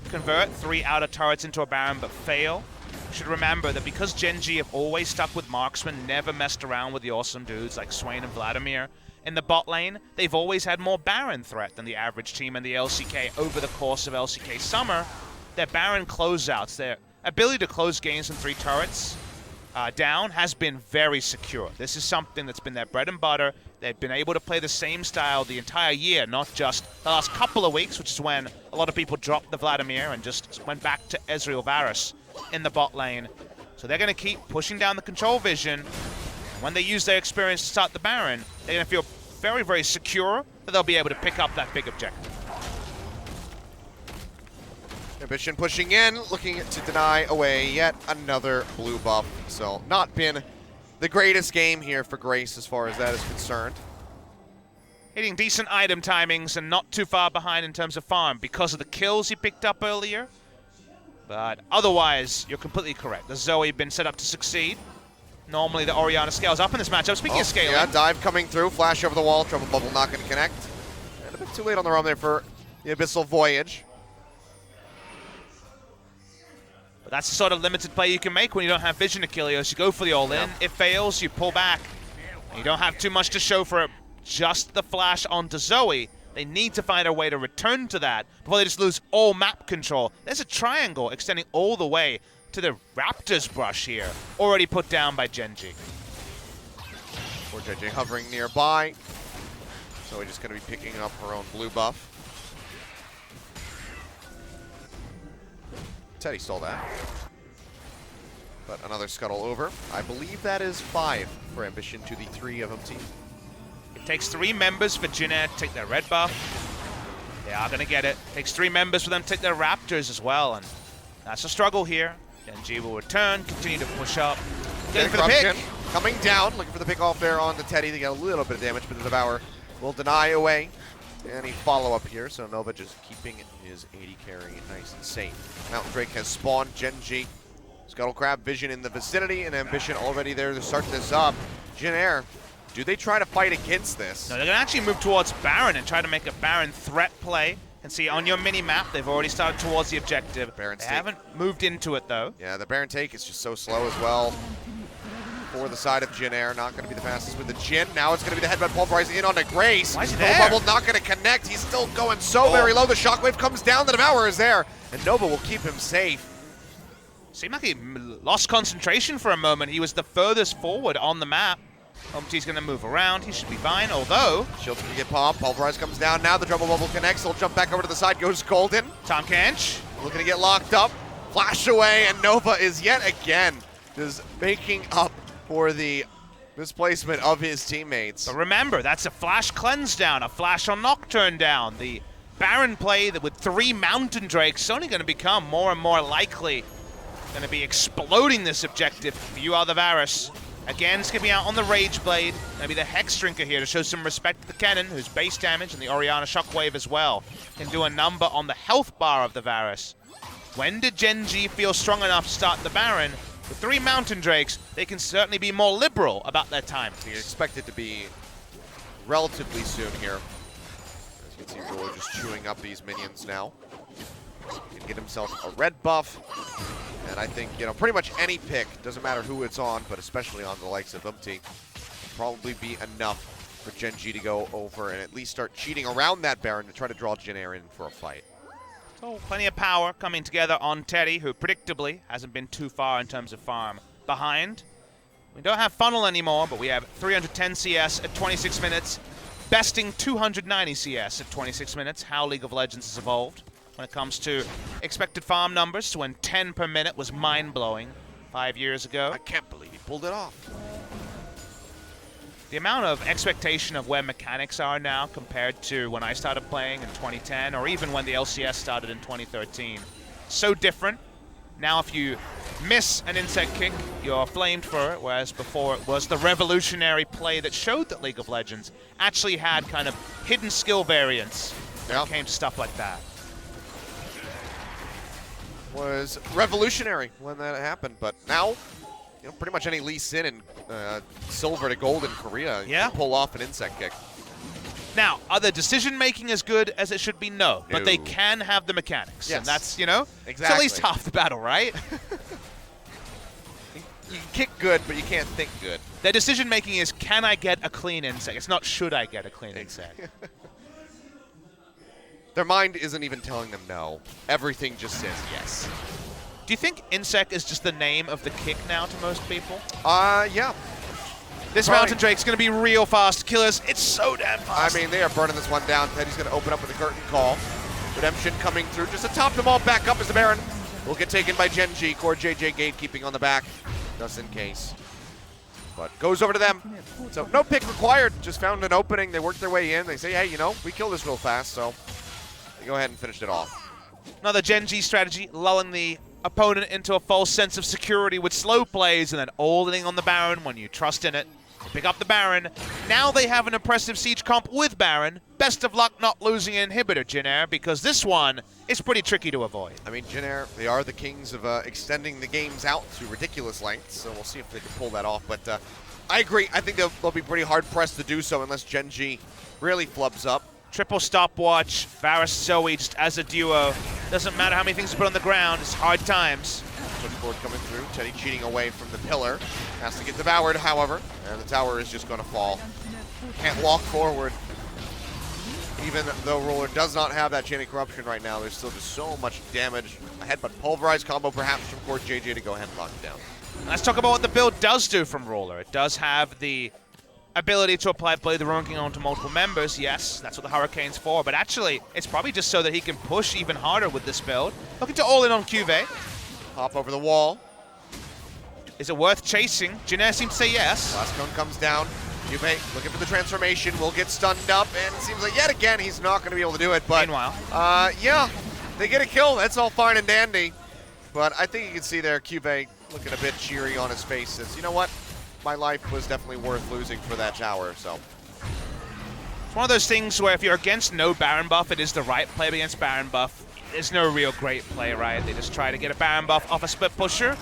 convert 3 outer turrets into a Baron but fail. Should remember that because Gen.G have always stuck with marksmen, never messed around with the awesome dudes like Swain and Vladimir. In the bot lane, they've always had more Baron threat than the average team in the LCK over the course of LCK Summer. Their Baron closeouts, their ability to close games from 3 turrets down has been very secure. This is something that's been their bread and butter. They've been able to play the same style the entire year, not just the last couple of weeks, which is when a lot of people dropped the Vladimir and just went back to Ezreal Varus in the bot lane. So they're going to keep pushing down the control vision. And when they use their experience to start the Baron, they're going to feel very, very secure that they'll be able to pick up that big objective. Ambition pushing in, looking to deny away yet another blue buff. So not been the greatest game here for Grace as far as that is concerned. Hitting decent item timings and not too far behind in terms of farm because of the kills he picked up earlier. But otherwise, you're completely correct. The Zoe been set up to succeed. Normally, the Orianna scales up in this matchup. Speaking of scaling. Yeah, dive coming through, flash over the wall, Trouble Bubble not going to connect. And a bit too late on the run there for the Abyssal Voyage. But that's the sort of limited play you can make when you don't have vision, Achilles. You go for the all-in. It fails, you pull back. And you don't have too much to show for it. Just the flash onto Zoe. They need to find a way to return to that before they just lose all map control. There's a triangle extending all the way to the Raptors brush here. Already put down by Gen.G. Poor JJ hovering nearby. Zoe just going to be picking up her own blue buff. Teddy stole that. But another scuttle over. I believe that is 5 for Ambition to the 3 of MT. It takes 3 members for Jin Air to take their red buff. They are going to get it. Takes 3 members for them to take their Raptors as well. And that's a struggle here. Gen.G will return, continue to push up. Getting for the pick. Coming down, looking for the pick off there on the Teddy. They get a little bit of damage, but the Devour will deny away. Any follow-up here, so Nova just keeping his 80 carry nice and safe. Mountain Drake has spawned. Gen.G, Scuttle Crab, Vision in the vicinity, and Ambition already there to start this up. Jin Air, do they try to fight against this? No, they're going to actually move towards Baron and try to make a Baron threat play. And see, on your mini-map, they've already started towards the objective. Baron's they take. haven't moved into it, though. Yeah, the Baron take is just so slow as well. For the side of Jin Air, not going to be the fastest with the Jin. Now it's going to be the headbutt pulverize in onto Grace. Why is he Double there? Bubble not going to connect. He's still going so very low. The Shockwave comes down. The Devourer is there. And Nova will keep him safe. Seemed like he lost concentration for a moment. He was the furthest forward on the map. OMT's going to move around. He should be fine, although... Shield's going to get popped. Pulverize comes down. Now the Double Bubble connects. He'll jump back over to the side. Goes Golden. Tom Kench. Looking to get locked up. Flash away. And Nova is yet again just making up for the misplacement of his teammates. But remember, that's a flash cleanse down, a flash on Nocturne down. The Baron play that with 3 Mountain Drakes is only going to become more and more likely. Going to be exploding this objective. You are the Varus. Again, skipping out on the Rage Blade. Going to be the Hex Drinker here to show some respect to the cannon, whose base damage and the Orianna Shockwave as well can do a number on the health bar of the Varus. When did Gen.G feel strong enough to start the Baron? With 3 Mountain Drakes, they can certainly be more liberal about their time. You expect it to be relatively soon here. As you can see, Roller just chewing up these minions now. He can get himself a red buff. And I think, you know, pretty much any pick, doesn't matter who it's on, but especially on the likes of UMT, will probably be enough for Gen.G to go over and at least start cheating around that Baron to try to draw Jin Air in for a fight. So plenty of power coming together on Teddy, who predictably hasn't been too far in terms of farm behind. We don't have Funnel anymore, but we have 310 CS at 26 minutes, besting 290 CS at 26 minutes, how League of Legends has evolved. When it comes to expected farm numbers, when 10 per minute was mind-blowing 5 years ago. I can't believe he pulled it off. The amount of expectation of where mechanics are now compared to when I started playing in 2010, or even when the LCS started in 2013. So different. Now if you miss an insect kick, you're flamed for it, whereas before it was the revolutionary play that showed that League of Legends actually had kind of hidden skill variants when it came to stuff like that. Was revolutionary when that happened, but now, you know, pretty much any Lee Sin in silver to gold in Korea can pull off an insect kick. Now, are the decision-making as good as it should be? No. But they can have the mechanics. Yes. And that's, you know, Exactly. it's at least half the battle, right? You can kick good, but you can't think good. Their decision-making is, can I get a clean insect? It's not, should I get a clean insect? Their mind isn't even telling them no. Everything just says yes. Do you think insect is just the name of the kick now to most people? Yeah. This Probably. Mountain Drake's going to be real fast. Killers, it's so damn fast. I mean, they are burning this one down. Teddy's going to open up with a curtain call. Redemption coming through just to top them all back up as the Baron will get taken by Gen.G. Core JJ gatekeeping on the back, just in case. But goes over to them. So no pick required. Just found an opening. They worked their way in. They say, hey, you know, we kill this real fast, so they go ahead and finish it off. Another Gen.G strategy, lulling the opponent into a false sense of security with slow plays and then all-in on the Baron when you trust in it. Pick up the Baron. Now they have an impressive siege comp with Baron. Best of luck not losing an inhibitor, Gen.G, because this one is pretty tricky to avoid. I mean, Gen.G, they are the kings of extending the games out to ridiculous lengths, so we'll see if they can pull that off. But I agree. I think they'll be pretty hard-pressed to do so unless Gen.G really flubs up. Triple stopwatch, Varus, Zoe just as a duo. Doesn't matter how many things you put on the ground, it's hard times. Switchboard coming through, Teddy cheating away from the pillar. Has to get devoured, however, and the tower is just going to fall. Can't walk forward. Even though Roller does not have that Chain of Corruption right now, there's still just so much damage ahead, but Pulverized combo perhaps from CoreJJ to go ahead and lock it down. Let's talk about what the build does do from Roller. It does have the ability to apply Blade the Ruin King onto multiple members, yes, that's what the Hurricane's for, but actually, it's probably just so that he can push even harder with this build. Looking to all-in on Cuvée. Hop over the wall. Is it worth chasing? Gen.G seems to say yes. Last cone comes down. Cuvée looking for the transformation, will get stunned up, and it seems like yet again he's not going to be able to do it, but meanwhile, yeah, they get a kill, that's all fine and dandy, but I think you can see there Cuvée looking a bit cheery on his face, says, you know what? My life was definitely worth losing for that tower, so. It's one of those things where if you're against no Baron buff, it is the right play against Baron buff. There's no real great play, right? They just try to get a Baron buff off a split pusher.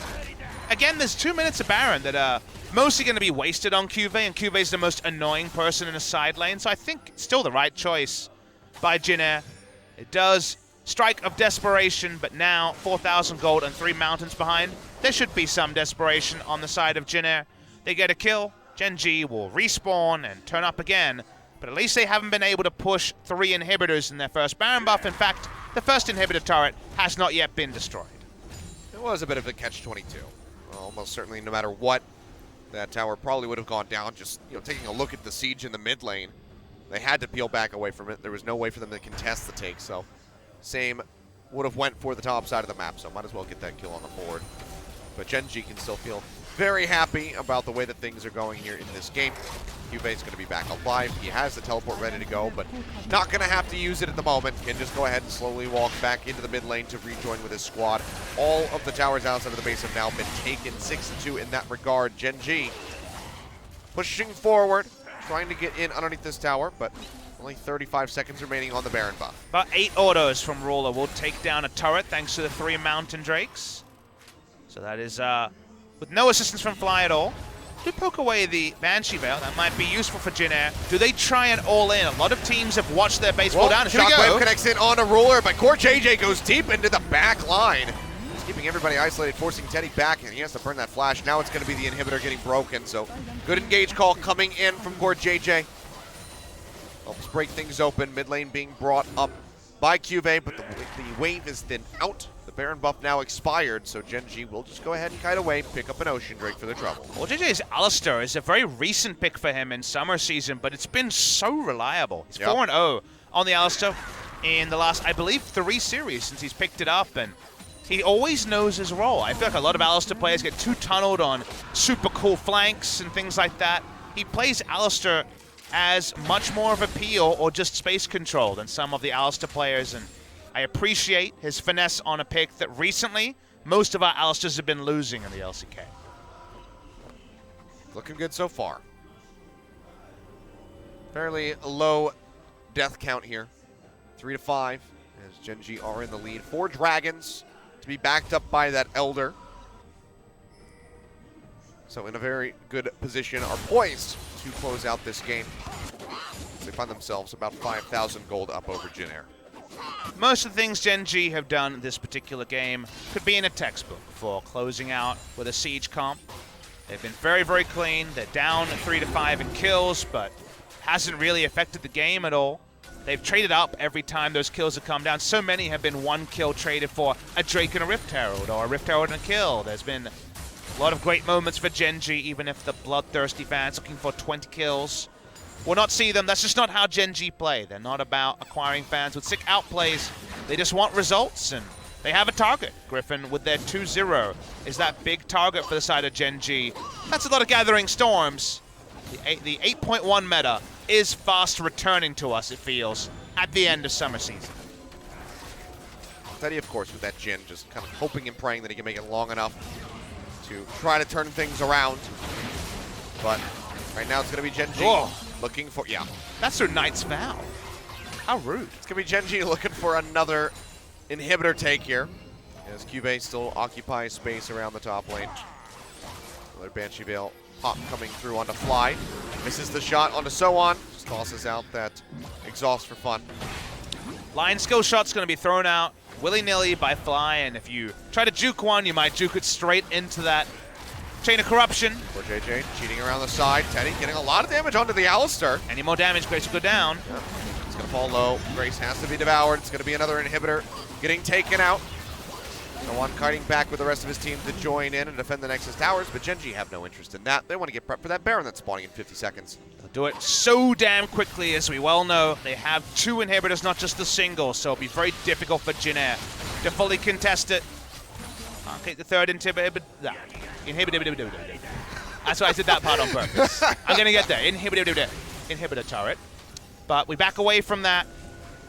Again, there's 2 minutes of Baron that are mostly going to be wasted on Cuvée, and Cuvé's the most annoying person in a side lane, so I think it's still the right choice by Gen.G. It does strike of desperation, but now 4,000 gold and 3 mountains behind. There should be some desperation on the side of Gen.G. They get a kill, Gen.G will respawn and turn up again, but at least they haven't been able to push 3 inhibitors in their first Baron buff. In fact, the first inhibitor turret has not yet been destroyed. It was a bit of a catch-22. Almost certainly, no matter what, that tower probably would have gone down. Just, you know, taking a look at the siege in the mid lane, they had to peel back away from it. There was no way for them to contest the take, so same would have went for the top side of the map, so might as well get that kill on the board. But Gen.G can still feel very happy about the way that things are going here in this game. Cuvé's going to be back alive. He has the teleport ready to go, but not going to have to use it at the moment. Can just go ahead and slowly walk back into the mid lane to rejoin with his squad. All of the towers outside of the base have now been taken 6-2 in that regard. Gen.G pushing forward, trying to get in underneath this tower, but only 35 seconds remaining on the Baron buff. About 8 autos from Roller will take down a turret thanks to the 3 Mountain Drakes. So that is with no assistance from Fly at all. Do poke away the Banshee Veil. That might be useful for Gen.G. Do they try and all-in? A lot of teams have watched their base fall down. Shockwave connects in on a Roller, but CoreJJ goes deep into the back line. He's keeping everybody isolated, forcing Teddy back, and he has to burn that flash. Now it's going to be the inhibitor getting broken, so good engage call coming in from CoreJJ. Helps break things open. Mid lane being brought up by Cuvée, but the wave is thinned out. The Baron buff now expired, so Gen.G will just go ahead and kite away, pick up an Ocean Drake for the trouble. Well, JJ's Alistar is a very recent pick for him in summer season, but it's been so reliable. He's 4-0 on the Alistar in the last, I believe, 3 series since he's picked it up, and he always knows his role. I feel like a lot of Alistar players get too tunneled on super cool flanks and things like that. He plays Alistar as much more of a peel or just space control than some of the Alistar players, and I appreciate his finesse on a pick that recently most of our Alistars have been losing in the LCK. Looking good so far. Fairly low death count here. 3-5 as Gen.G are in the lead. 4 dragons to be backed up by that Elder. So in a very good position, are poised to close out this game. They find themselves about 5,000 gold up over Gen.G. Most of the things Gen.G have done this particular game could be in a textbook for closing out with a siege comp. They've been very, very clean. They're down 3-5 in kills, but hasn't really affected the game at all. They've traded up every time those kills have come down. So many have been 1 kill traded for a Drake and a Rift Herald, or a Rift Herald and a kill. There's been a lot of great moments for Gen.G, even if the bloodthirsty fans looking for 20 kills will not see them. That's just not how Gen.G play. They're not about acquiring fans with sick outplays. They just want results, and they have a target. Griffin with their 2-0 is that big target for the side of Gen.G. That's a lot of Gathering Storms. The 8.1 meta is fast returning to us, it feels, at the end of summer season. Teddy, of course, with that Jin, just kind of hoping and praying that he can make it long enough to try to turn things around. But right now it's going to be Gen.G looking for, That's their Knight's Vow. How rude. It's going to be Gen.G looking for another inhibitor take here. As Cube still occupies space around the top lane. Another Banshee Veil pop coming through onto Fly. Misses the shot onto Soan. Just tosses out that exhaust for fun. Line skill shot's going to be thrown out willy-nilly by Fly, and if you try to juke one, you might juke it straight into that Chain of Corruption. For JJ, cheating around the side. Teddy getting a lot of damage onto the Alistar. Any more damage, Grace will go down. Yeah. It's going to fall low. Grace has to be devoured. It's going to be another inhibitor getting taken out. So one kiting back with the rest of his team to join in and defend the Nexus towers, but Gen.G have no interest in that. They want to get prepped for that Baron that's spawning in 50 seconds. They'll do it so damn quickly, as we well know. They have 2 inhibitors, not just the single, so it'll be very difficult for Jin.Air to fully contest it. Okay, the third inhibitor. That's why I did that part on purpose. I'm going to get there. Inhibitor turret. But we back away from that.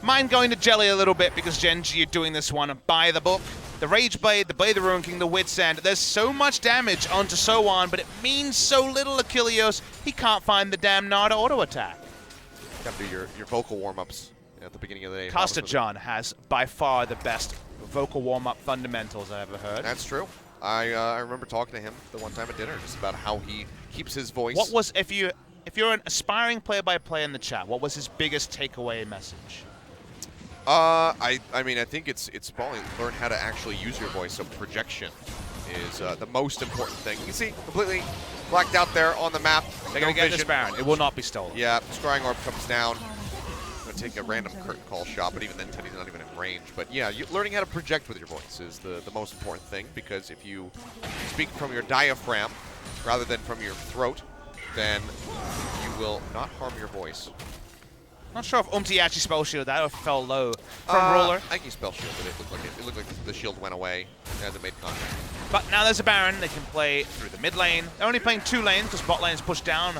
Mind going to Jelly a little bit because Gen.G are doing this one by the book. The Rage Blade, the Blade of the Ruin King, the Wit's End. There's so much damage onto Soan, but it means so little Achilleos. He can't find the damn Nada auto attack. Got to do your vocal warm-ups at the beginning of the day. Caster John has by far the best vocal warm-up fundamentals I've ever heard. That's true. I remember talking to him the one time at dinner just about how he keeps his voice. What was, if you're an aspiring play-by-play in the chat, what was his biggest takeaway message? I mean, I think it's probably learn how to actually use your voice. So projection is the most important thing. You can see completely blacked out there on the map. They're going to get this Baron. It will not be stolen. Yeah, Scrying Orb comes down. I'm going to take a random curtain call shot, but even then Teddy's not even in range. But yeah, learning how to project with your voice is the most important thing, because if you speak from your diaphragm rather than from your throat, then you will not harm your voice. Not sure if Umti actually spell shielded that or if it fell low from Ruler. I think he spell shielded it. It looked like the shield went away. It hasn't made contact. But now there's a Baron. They can play through the mid lane. They're only playing 2 lanes because bot lane is pushed down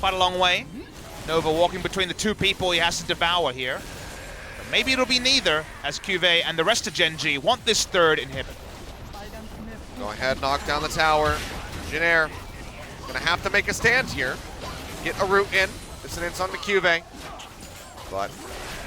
quite a long way. Nova walking between the 2 people he has to devour here. But maybe it'll be neither, as Cuvée and the rest of Gen.G want this 3rd inhibitor. Go ahead, knock down the tower. Jin.Air gonna have to make a stand here. Get a root in. Dissonance on the Cuvée. But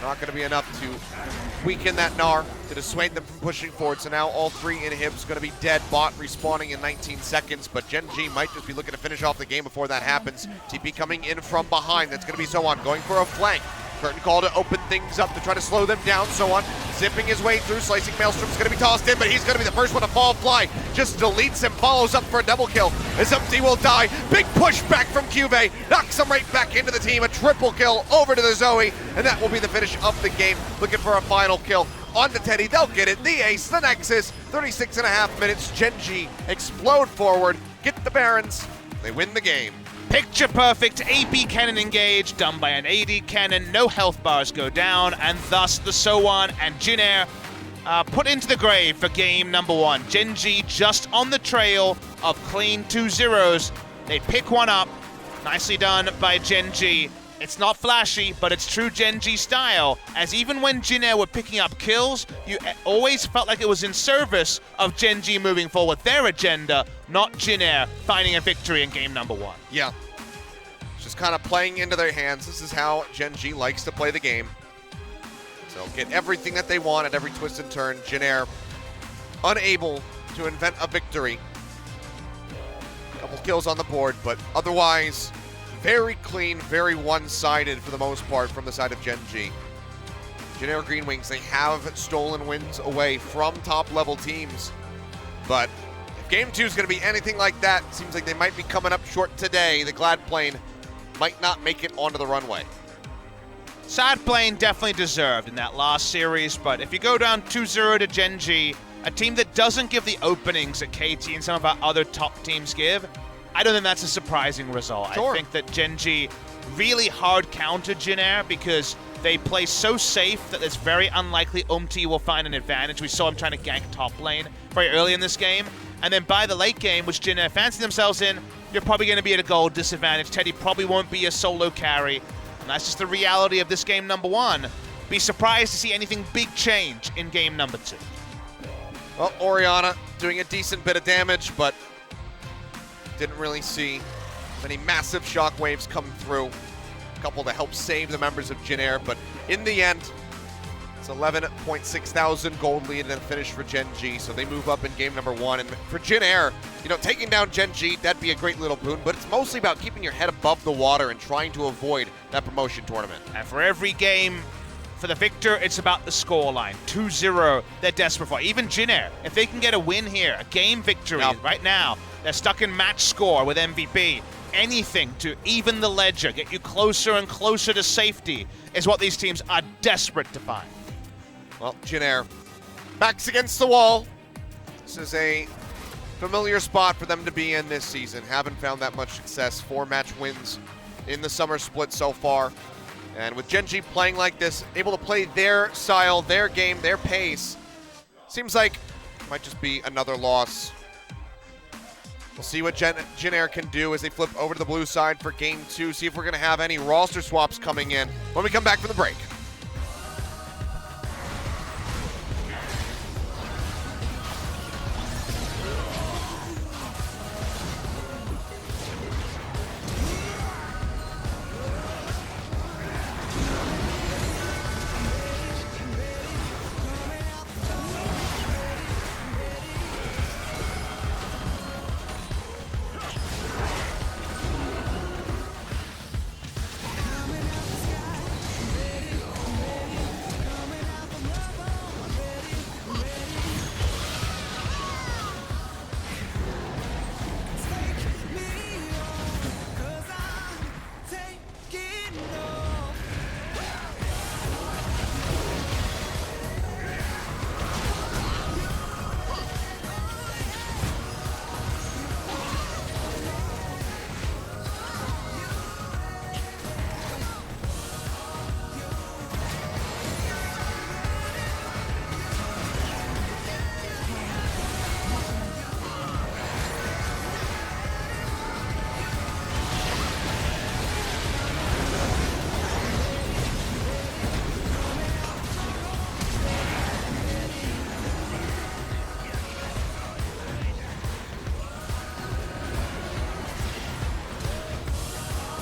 not going to be enough to weaken that Gnar, to dissuade them from pushing forward. So now all 3 inhibs going to be dead. Bot respawning in 19 seconds, but Gen.G might just be looking to finish off the game before that happens. TP coming in from behind. That's going to be Soan going for a flank. Curtain call to open things up to try to slow them down. Soan zipping his way through. Slicing Maelstrom's going to be tossed in, but he's going to be the first one to fall. Fly just deletes him, follows up for a double kill. As Umti will die. Big push back from Cuvée. Knocks him right back into the team. A triple kill over to the Zoe, and that will be the finish of the game. Looking for a final kill on the Teddy. They'll get it. The ace, the Nexus. 36.5 minutes. Gen.G explode forward. Get the Barons. They win the game. Picture perfect AP cannon engage, done by an AD cannon, no health bars go down, and thus the Soan and Jin.Air put into the grave for game number 1. Gen.G just on the trail of clean 2 zeros. They pick one up, nicely done by Gen.G. It's not flashy, but it's true Gen.G style, as even when Jin.Air were picking up kills, you always felt like it was in service of Gen.G moving forward their agenda, not Jin.Air finding a victory in game number 1. Yeah. Just kind of playing into their hands. This is how Gen.G likes to play the game. So get everything that they want at every twist and turn. Jin.Air unable to invent a victory. Couple kills on the board, but otherwise very clean, very one-sided for the most part from the side of Gen.G. Jin.Air GreenWings, they have stolen wins away from top-level teams. But if Game 2 is going to be anything like that, it seems like they might be coming up short today. The Glad Plane might not make it onto the runway. Sad Plane definitely deserved in that last series, but if you go down 2-0 to Gen.G, a team that doesn't give the openings that KT and some of our other top teams give, I don't think that's a surprising result. Sure. I think that Gen.G really hard countered Jin.Air because they play so safe that it's very unlikely Umti will find an advantage. We saw him trying to gank top lane very early in this game. And then by the late game, which Jin.Air fancy themselves in, you're probably going to be at a gold disadvantage. Teddy probably won't be a solo carry. And that's just the reality of this game number 1. Be surprised to see anything big change in game number 2. Well, Orianna doing a decent bit of damage, but didn't really see many massive shockwaves come through. A couple to help save the members of Gen.G, but in the end, it's 11.6 thousand gold lead and a finish for Gen.G, so they move up in game number 1. And for Gen.G, you know, taking down Gen.G, that'd be a great little boon, but it's mostly about keeping your head above the water and trying to avoid that promotion tournament. And for every game, for the victor, it's about the scoreline. 2-0, they're desperate for. Even Gen.G, if they can get a win here, a game victory right now, they're stuck in match score with MVP. Anything to even the ledger, get you closer and closer to safety is what these teams are desperate to find. Well, Gen.G backs against the wall. This is a familiar spot for them to be in this season. Haven't found that much success. 4 match wins in the summer split so far. And with Gen.G playing like this, able to play their style, their game, their pace, seems like it might just be another loss. We'll see what Gen.G can do as they flip over to the blue side for game 2. See if we're going to have any roster swaps coming in when we come back from the break.